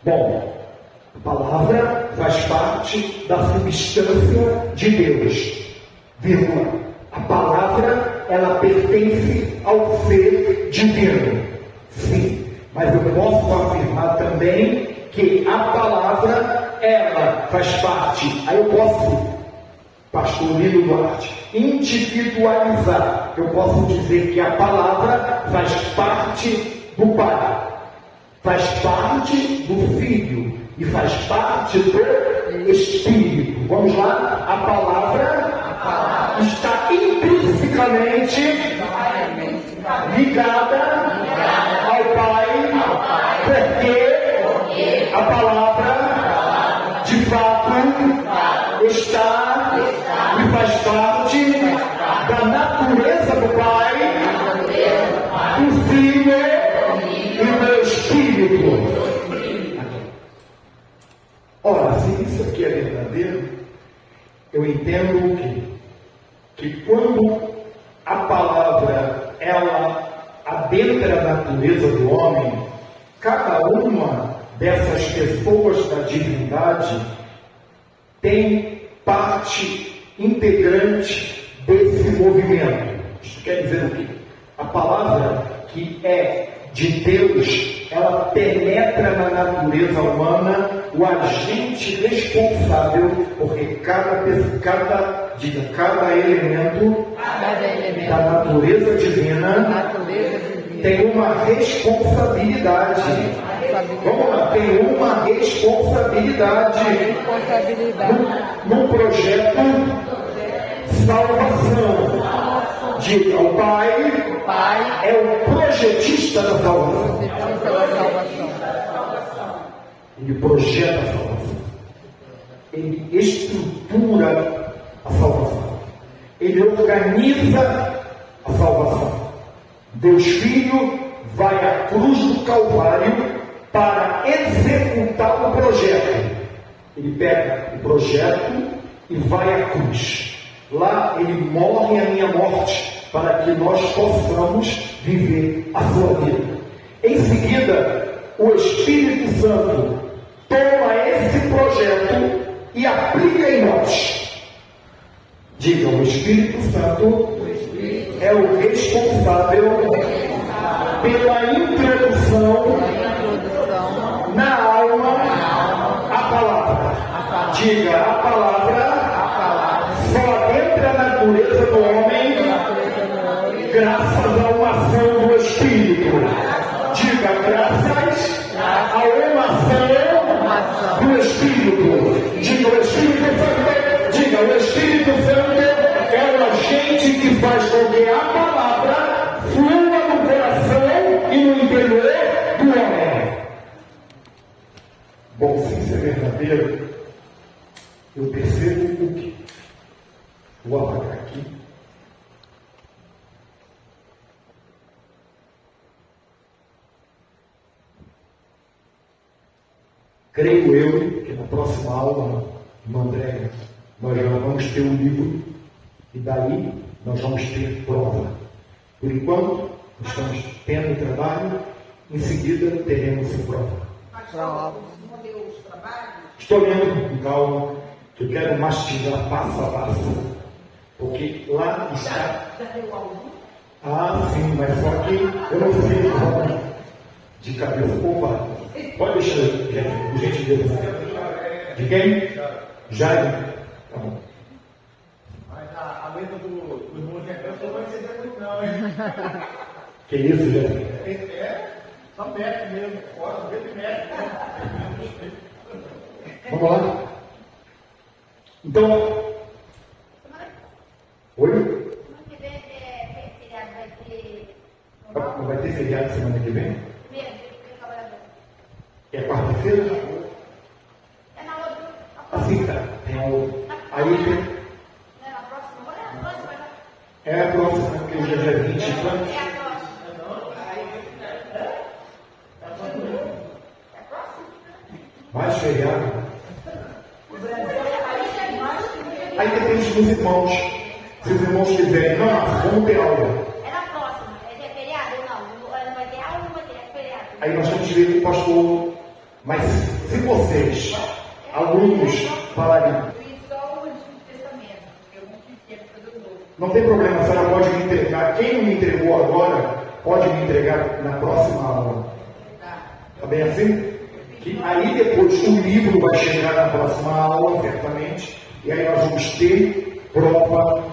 Bom, a palavra faz parte da substância de Deus. Vírgula. A palavra, ela pertence ao ser divino. Sim, mas eu posso afirmar também que a palavra, ela faz parte. Aí eu posso, pastor Lino Duarte, individualizar. Eu posso dizer que a palavra faz parte do Pai, faz parte do Filho e faz parte do Espírito. Vamos lá? A palavra está intrinsecamente ligada ao Pai, porque a palavra de fato está e faz parte da natureza do Pai, do Filho e do Espírito. Ora, se isso aqui é verdadeiro, eu entendo que quando a palavra ela adentra a natureza do homem, cada uma dessas pessoas da divindade tem parte integrante desse movimento. Isso quer dizer o quê? A palavra que é de Deus, ela penetra na natureza humana, o agente responsável, porque cada elemento da natureza divina tem uma responsabilidade. Vamos lá, tem uma responsabilidade no projeto salvação. Diga, o Pai é o projetista da salvação. Ele projeta a salvação. Ele estrutura a salvação. Ele organiza a salvação. Deus Filho vai à cruz do Calvário para executar o projeto. Ele pega o projeto e vai à cruz. Lá ele morre a minha morte, para que nós possamos viver a sua vida. Em seguida, o Espírito Santo toma esse projeto e aplica em nós. Diga, o Espírito Santo é o responsável pela introdução na alma a palavra. Diga, a palavra só adentra a natureza do homem graças a uma ação do Espírito. Diga, graças a uma ação do Espírito. Diga, o Espírito Santo. Diga, o Espírito Santo é o agente que faz com que a palavra flua no coração e no interior do homem. Bom, se isso é verdadeiro, eu percebo o que? Vou apagar aqui. Creio eu que na próxima aula, André, nós já vamos ter um livro e daí nós vamos ter prova. Por enquanto, estamos tendo trabalho, em seguida teremos a prova. Estou lendo com calma, que eu quero mastigar passo a passo, porque lá está. Ah, sim, mas só que eu não sei de cabeça. Opa, pode deixar, por gentileza. De quem? Jair. Tá bom. Mas a letra do irmão Jefferson não vai entender muito não, hein? Que isso, Jair? Só mete mesmo, pode ver que mete. Vamos lá? Então. Oi? Semana que vem feriado vai ter. Não vai ter feriado semana que vem? Primeiro, dia do trabalhador. É quarta-feira? É na outra. Assim, tá. Tem a outra. Aí tem. Não é na próxima? Agora é a próxima, né? É a próxima, porque hoje é dia 20 e É quantos? a próxima. É a próxima? Mais feriado. Aí depende dos irmãos. Se os irmãos quiserem, não, vamos ter aula. É na próxima. É dia feriado ou não? Não vai ter aula, não vai ter feriado. Aí nós vamos ver com o pastor. Mas se vocês, alunos, falarem, Fiz só o Antigo Testamento, porque eu não tive tempo para fazer o novo. não tem problema, a senhora pode me entregar. Quem não me entregou agora, pode me entregar na próxima aula. Tá bem assim? Que aí depois o livro vai chegar na próxima aula, certamente, e aí nós vamos ter prova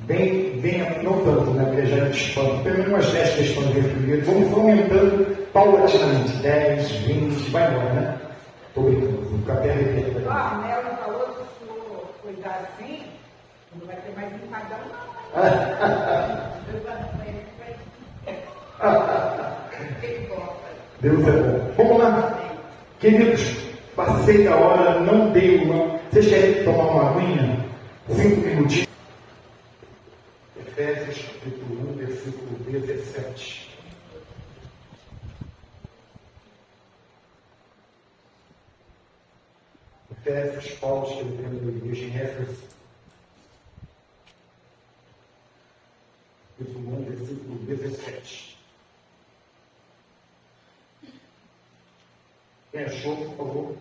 bem, não tanto, né? Porque já é expande, pelo menos umas 10 questões de primeiro, vamos aumentando paulatinamente, 10, 20, vai embora, né? Estou brincando, vou ficar até arrependido. A Mela falou que se for cuidar assim, não vai ter mais empadão, não. Ele gosta. Deus é bom. Vamos lá. Queridos, passei da hora, não dei uma. Vocês querem tomar uma aguinha? 5 minutinhos. Efésios capítulo 1, versículo 17. Efésios, Paulo escrevendo da igreja em Éfeso. Capítulo 1, versículo 17. Quem achou, por favor?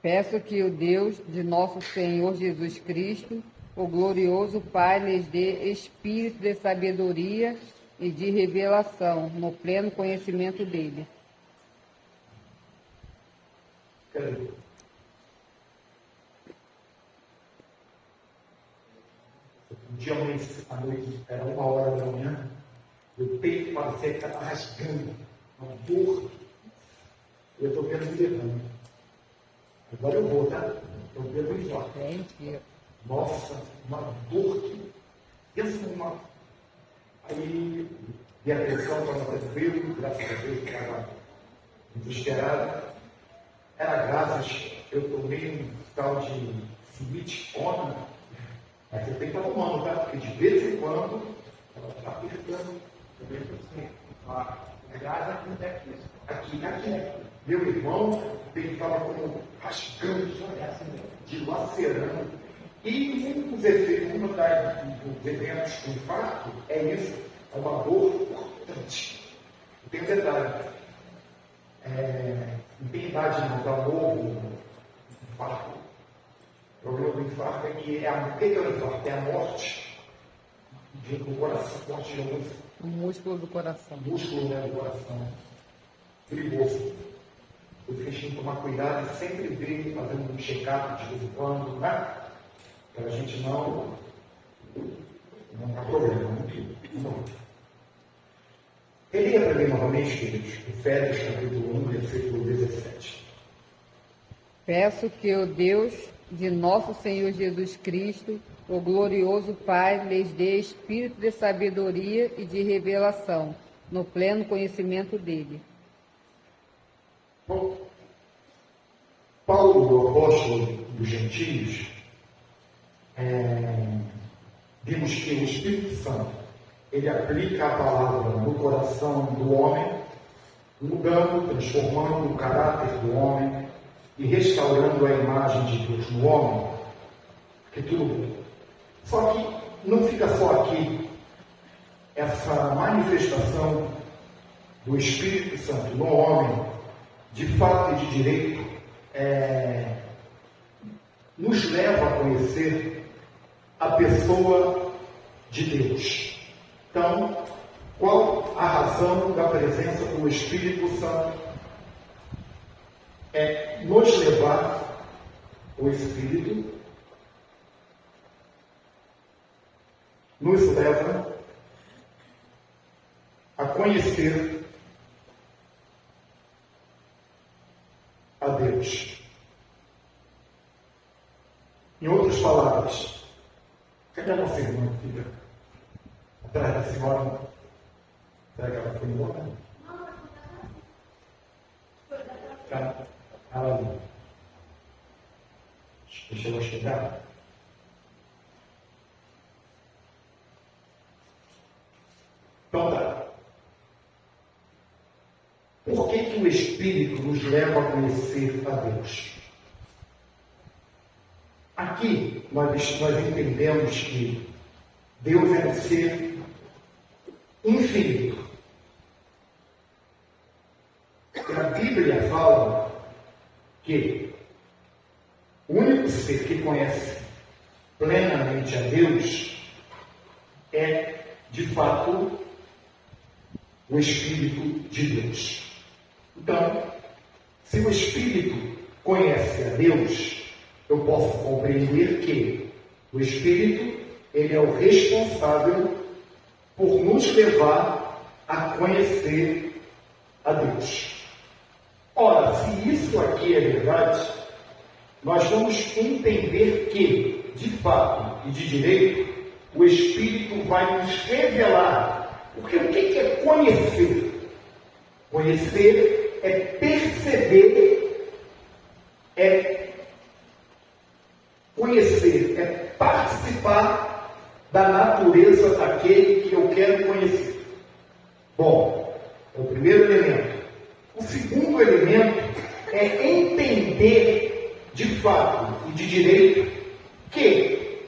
Peço que o Deus de nosso Senhor Jesus Cristo, o glorioso Pai, lhes dê espírito de sabedoria e de revelação, no pleno conhecimento dele. Cadê? Um dia à noite, era 1h da manhã, o peito parecia que estava rasgando, uma dor. Eu estou vendo me levando. Agora eu vou, tá? Eu bebo em forte. Mentira. Nossa, uma dor que. Pensa numa. Aí, e a pressão estava tranquilo, graças a Deus, estava desesperado. Era graças, eu tomei um tal de silicona, mas você tem que estar tomando, tá? Porque de vez em quando ela está apertando. Gás aqui não é aqui. Aqui. Meu irmão, ele estava como rasgando, dilacerando. E um dos efeitos dos eventos do infarto é isso, é uma dor importante. Tem um detalhe, não tem idade não, dá novo infarto. O problema do infarto é que o que é o infarto? É a morte do coração, morte de alguns. O músculo do coração. O músculo, né, do coração. Perigoso. Por isso que a gente tem que tomar cuidado e sempre ver, fazendo um check-up de vez em quando, né? Para a gente não dar problema. Não. Releia para mim novamente, queridos, Efésios capítulo 1, versículo 17. Peço que o Deus de nosso Senhor Jesus Cristo, o glorioso Pai, lhes dê espírito de sabedoria e de revelação, no pleno conhecimento dele. Bom, Paulo, o apóstolo dos gentios, vimos que o Espírito Santo, ele aplica a palavra no coração do homem, mudando, transformando o caráter do homem e restaurando a imagem de Deus no homem. Que tudo. Só que não fica só aqui essa manifestação do Espírito Santo no homem, de fato e de direito, nos leva a conhecer a pessoa de Deus. Então, qual a razão da presença do Espírito Santo? É nos levar, o Espírito nos leva a conhecer a Deus. Em outras palavras, cadê a nossa irmã, filha? Atrás da senhora? Será que ela foi embora? Tá. Ela ali. Deixa ela chegar. Então tá. Por que o Espírito nos leva a conhecer a Deus? Aqui nós entendemos que Deus é um ser infinito. A Bíblia fala que o único ser que conhece plenamente a Deus é, de fato, o Espírito de Deus. Então, se o Espírito conhece a Deus, eu posso compreender que o Espírito, ele é o responsável por nos levar a conhecer a Deus. Ora, se isso aqui é verdade, nós vamos entender que, de fato e de direito, o Espírito vai nos revelar. Porque o que é conhecer? Conhecer é perceber, conhecer é participar da natureza daquele que eu quero conhecer. Bom, é o primeiro elemento. O segundo elemento é entender de fato e de direito que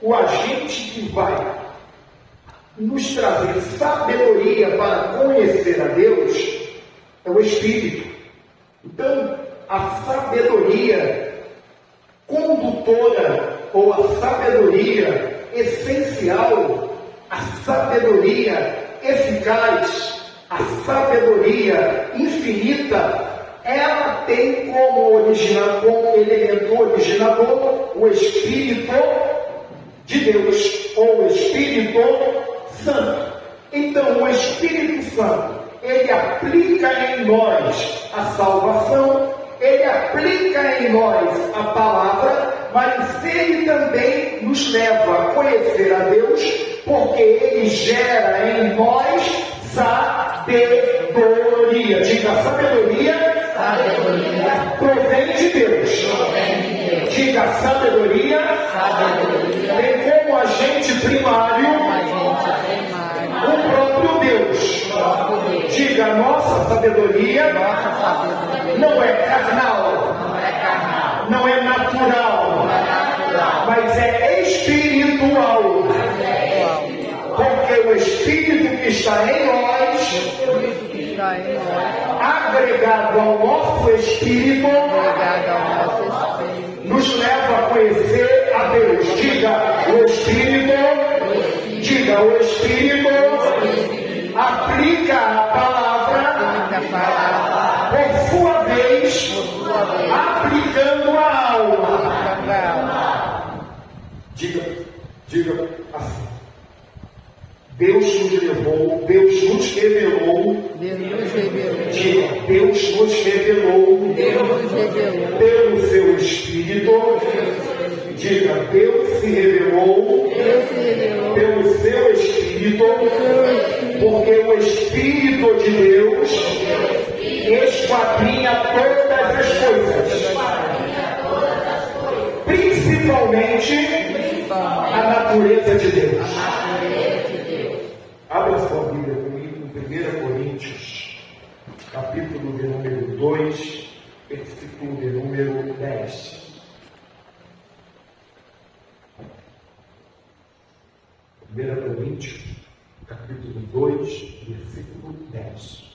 o agente que vai nos trazer sabedoria para conhecer a Deus é o Espírito. Então, a sabedoria condutora ou a sabedoria essencial, a sabedoria eficaz, a sabedoria infinita, ela tem como elemento originador o Espírito de Deus, ou o Espírito Santo. Então, o Espírito Santo, ele aplica em nós a salvação, ele aplica em nós a palavra, mas ele também nos leva a conhecer a Deus, porque ele gera em nós sabedoria. Diga, sabedoria provém de Deus. Diga, sabedoria tem como agente primário o próprio Deus. Diga, nossa sabedoria não é carnal, não é natural, mas é Espírito que está em nós, Espírito que está em nós, agregado ao nosso espírito, agregado ao nosso espírito, nos leva a conhecer a Deus. Diga o Espírito, diga o Espírito, aplica a palavra, da palavra, por sua vez, aplicando a alma. da alma. Diga assim. Deus nos levou, Deus nos revelou. Deus nos revelou, Diga, Deus nos revelou. Deus nos revelou, Pelo seu Espírito. Diga, Deus se revelou. Deus se revelou, Pelo seu Espírito. Porque o Espírito de Deus esquadrinha todas as coisas. Principalmente a natureza de Deus. Abra sua Bíblia comigo em 1 Coríntios, capítulo de número 2, versículo de número 10. 1 Coríntios, capítulo 2, versículo 10.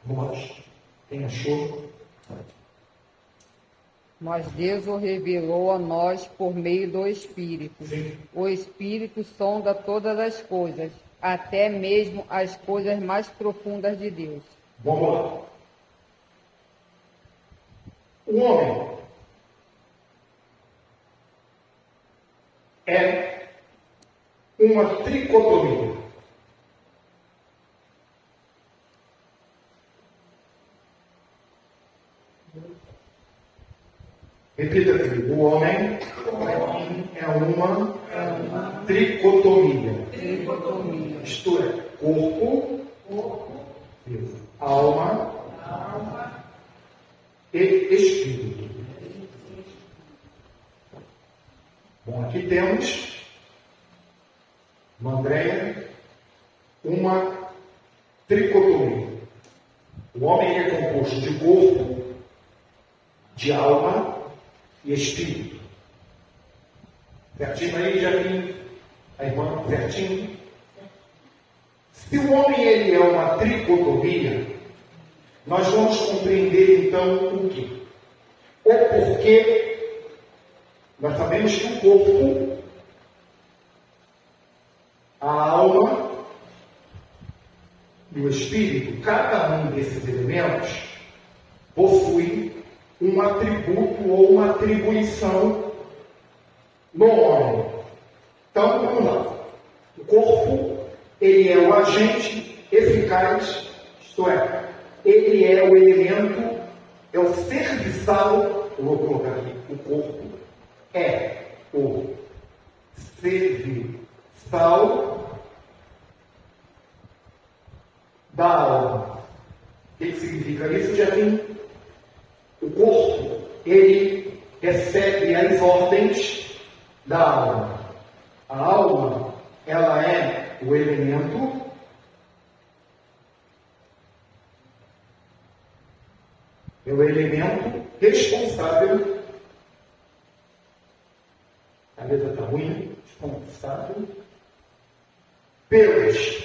Vamos. Quem achou? mas Deus o revelou a nós por meio do Espírito. Sim. O Espírito sonda todas as coisas, até mesmo as coisas mais profundas de Deus. Vamos lá. O homem é uma tricotomia. Repita comigo. O homem é uma tricotomia. Tricotomia. Isto é, corpo, alma e espírito. Bom, aqui temos, Andréia, uma tricotomia. O homem é composto de corpo, de alma e espírito. Certinho aí, já vi a irmã, certinho? Se o homem ele é uma tricotomia, nós vamos compreender então o quê? O porquê. Nós sabemos que o corpo, a alma e o espírito, cada um desses elementos possui um atributo ou uma atribuição no homem. Então, vamos lá. O corpo, ele é o agente eficaz, isto é, ele é o elemento, é o serviçal, eu vou colocar aqui, o corpo é o serviçal da alma. O que significa isso, Jefinho? O corpo, ele recebe as ordens da alma. A alma, ela é o elemento responsável. A letra está ruim, responsável pelos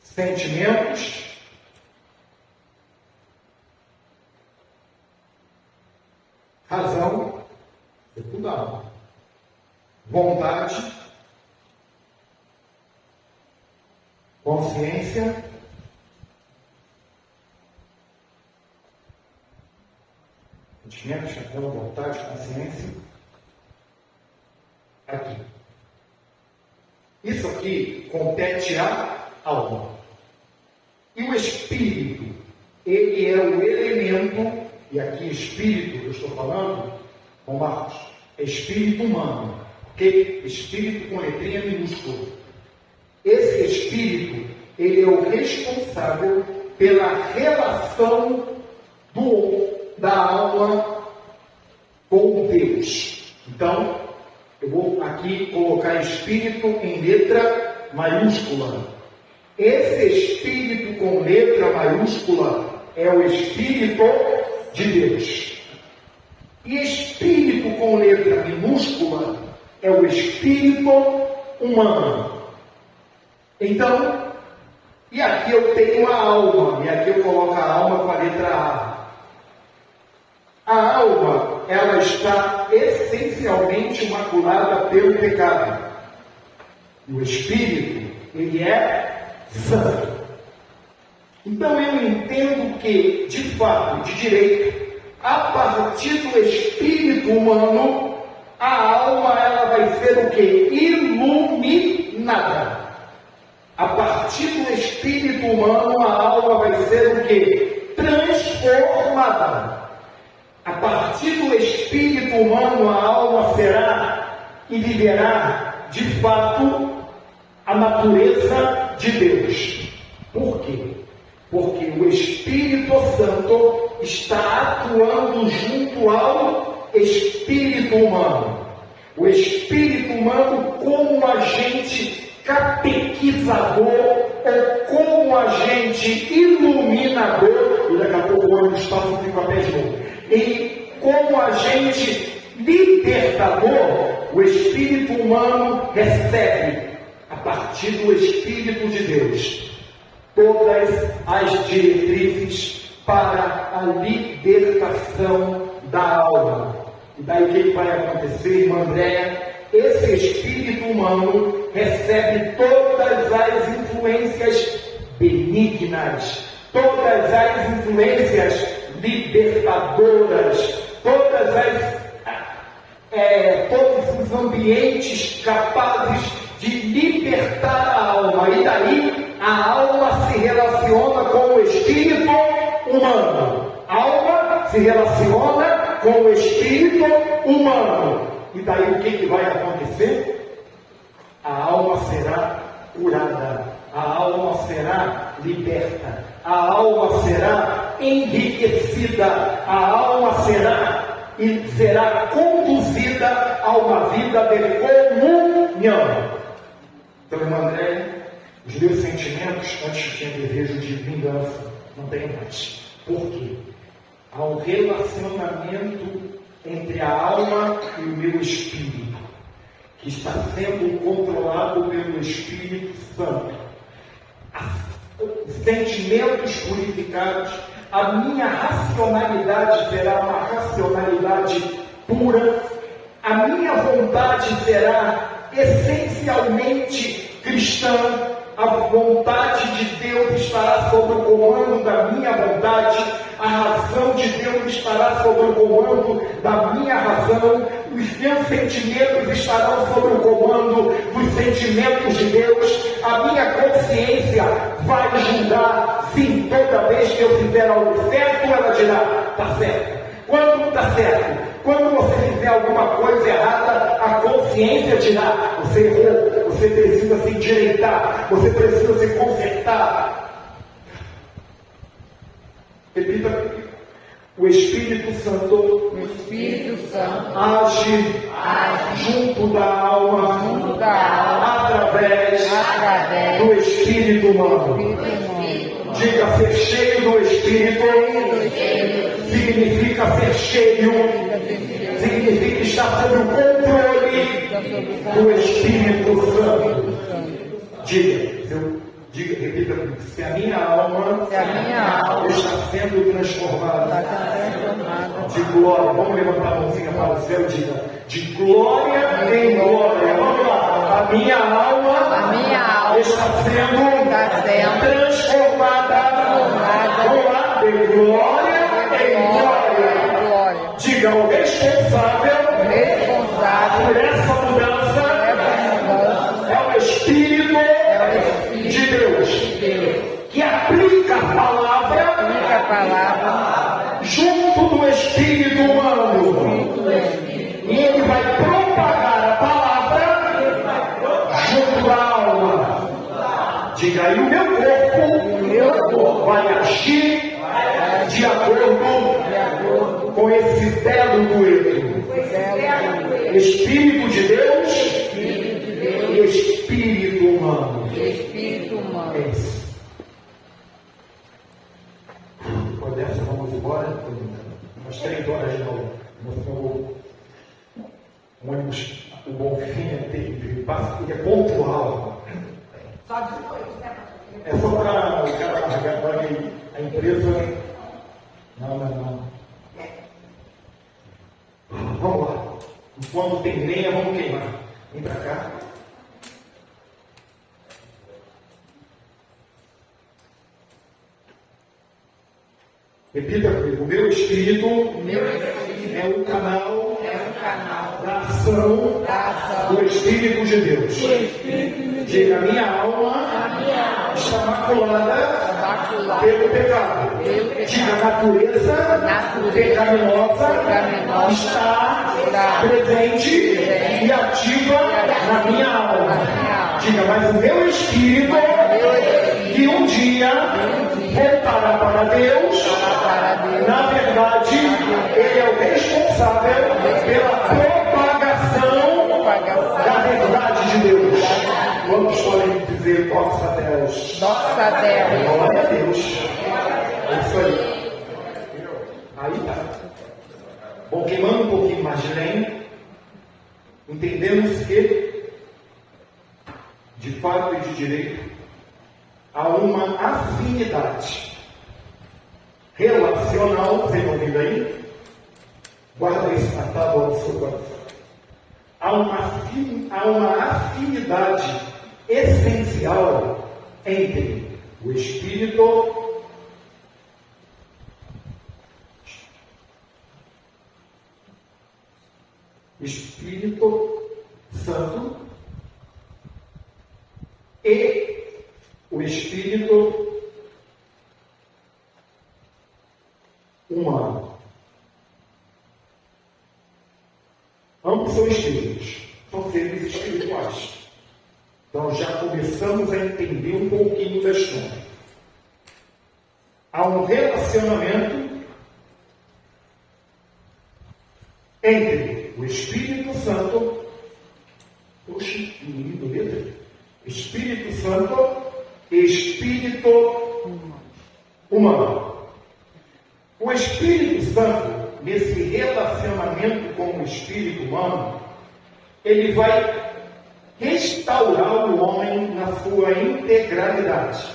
sentimentos, razão, secundária, vontade, consciência, sentimentos, razão, vontade, consciência. Aqui. Isso aqui compete à alma. E o espírito, ele é o elemento, e aqui espírito que eu estou falando, com Marcos, é espírito humano, ok? Espírito com letrinha minúscula. Esse espírito, ele é o responsável pela relação da alma com Deus. Então, eu vou aqui colocar espírito em letra maiúscula. Esse espírito com letra maiúscula é o Espírito de Deus. E espírito com letra minúscula é o espírito humano. Então, e aqui eu tenho a alma, e aqui eu coloco a alma com a letra A. A alma, ela está essencialmente maculada pelo pecado. E o espírito, ele é santo. Então eu entendo que, de fato, de direito, a partir do espírito humano, a alma ela vai ser o quê? Iluminada. A partir do espírito humano, a alma vai ser o quê? Transformada. A partir do espírito humano, a alma será e viverá, de fato, a natureza de Deus. Por quê? Porque o Espírito Santo está atuando junto ao espírito humano. O espírito humano como agente catequizador ou como agente iluminador, e daqui a pouco o ônibus passa o papel de novo, e como agente libertador, o espírito humano recebe, a partir do Espírito de Deus, todas as diretrizes para a libertação da alma. E daí o que vai acontecer, irmã Andréia? Esse espírito humano recebe todas as influências benignas, todas as influências libertadoras, todos os ambientes capazes de libertar a alma. E daí a alma se relaciona com o espírito humano. A alma se relaciona com o espírito humano. E daí o que vai acontecer? A alma será curada, a alma será liberta, a alma será enriquecida, a alma será conduzida a uma vida de comunhão. Então, irmã Andréia, os meus sentimentos, antes tinha desejo de vingança, não tenho mais. Por quê? Há um relacionamento entre a alma e o meu espírito, que está sendo controlado pelo Espírito Santo. Os sentimentos purificados, a minha racionalidade será uma racionalidade pura, a minha vontade será essencialmente cristã, a vontade de Deus estará sob o comando da minha vontade, a razão de Deus estará sob o comando da minha razão, os meus sentimentos estarão sob o comando dos sentimentos de Deus, a minha consciência vai julgar, sim, toda vez que eu fizer algo certo, ela dirá, está certo. Quando está certo? Quando você fizer alguma coisa errada, a consciência dirá, você errou, você precisa se endireitar, você precisa se consertar. Repita, o Espírito Santo age junto da alma, através do Espírito humano. Diga, ser cheio do Espírito significa ser cheio, significa estar sob o controle do Espírito Santo. Diga, repita comigo, se a minha alma está sendo transformada de glória, vamos levantar a mãozinha para o céu, diga, de glória em glória, vamos lá, a minha alma está sendo transformada, vamos lá, de glória em glória. Diga, o responsável por essa mudança é o Espírito de Deus, que aplica a palavra junto do Espírito humano, e ele vai propagar a palavra junto da alma. Diga aí, o meu corpo vai agir de acordo com esse belo dueto. Espírito de Deus e Espírito humano. É isso. vamos embora, umas 3 horas de novo. Nós pegou um ônibus, o Bonfim, ele é pontual. Só de noite, né? É só para o cara largar para a empresa. Não. Vamos lá. Enquanto tem lenha, vamos queimar. Vem para cá. Repita comigo. O meu espírito é o canal da ação do Espírito de Deus. Diga, minha alma está maculada pelo pecado. Diga, a natureza pecaminosa está presente e ativa na minha alma. Diga, mas o meu espírito, que um dia voltará para Deus, na verdade, ele é o responsável pela propagação da verdade de Deus. Quantos podem dizer doxa Deus? Doxa Deus. Glória a Deus. É isso aí. Aí tá. Bom, queimando um pouquinho mais de lenha, entendemos que, de fato e de direito, há uma afinidade relacional, vocês estão ouvindo aí? Guarda isso na tábua do seu coração. Há uma afinidade essencial entre o Espírito Santo e o Espírito humano. Ambos são espíritos, são seres espirituais. Então já começamos a entender um pouquinho da história. Há um relacionamento entre o Espírito Santo, Espírito Santo e Espírito humano. O Espírito Santo, nesse relacionamento com o Espírito humano, ele vai restaurar o homem na sua integralidade.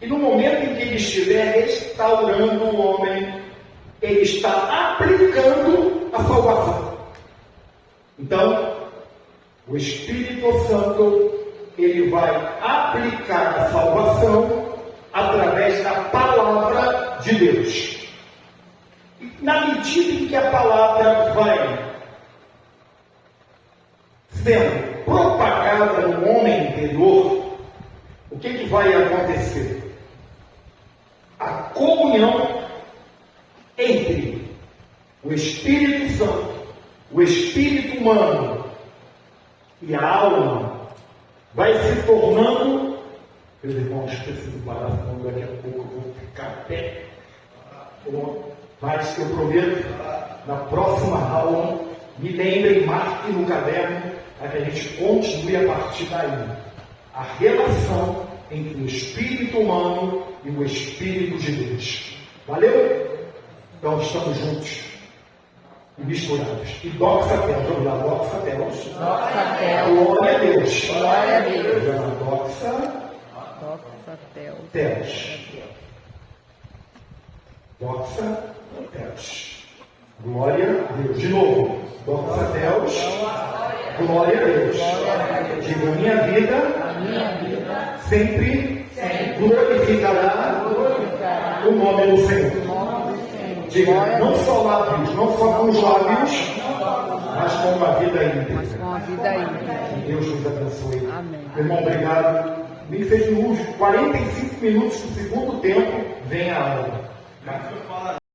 E no momento em que ele estiver restaurando o homem, ele está aplicando a salvação. Então, o Espírito Santo, ele vai aplicar a salvação através da palavra de Deus. E na medida em que a palavra vai sendo propagada no homem interior, o que vai acontecer? A comunhão entre o Espírito Santo, o Espírito humano e a alma vai se tornando. Meus irmãos, preciso parar, senão daqui a pouco eu vou ficar a pé. Mas eu prometo, na próxima aula, me lembrem, marquem no caderno, para que a gente continue a partir daí. A relação entre o Espírito humano e o Espírito de Deus. Valeu? Então estamos juntos e misturados. E doxa Deus, vamos lá, doxa Deus. Doxa Deus. Glória a Deus. Glória a Deus. Doxa Deus. Deus. Doxa Deus. Glória a Deus. De novo. Doxa Deus. Glória a Deus. Diga, minha vida sempre glorificará o nome do Senhor. Diga, não só lábios, não só com os lábios, mas com uma vida íntegra. Que Deus nos abençoe. Amém. Irmão, obrigado. Me fez no último 45 minutos do segundo tempo, vem a aula.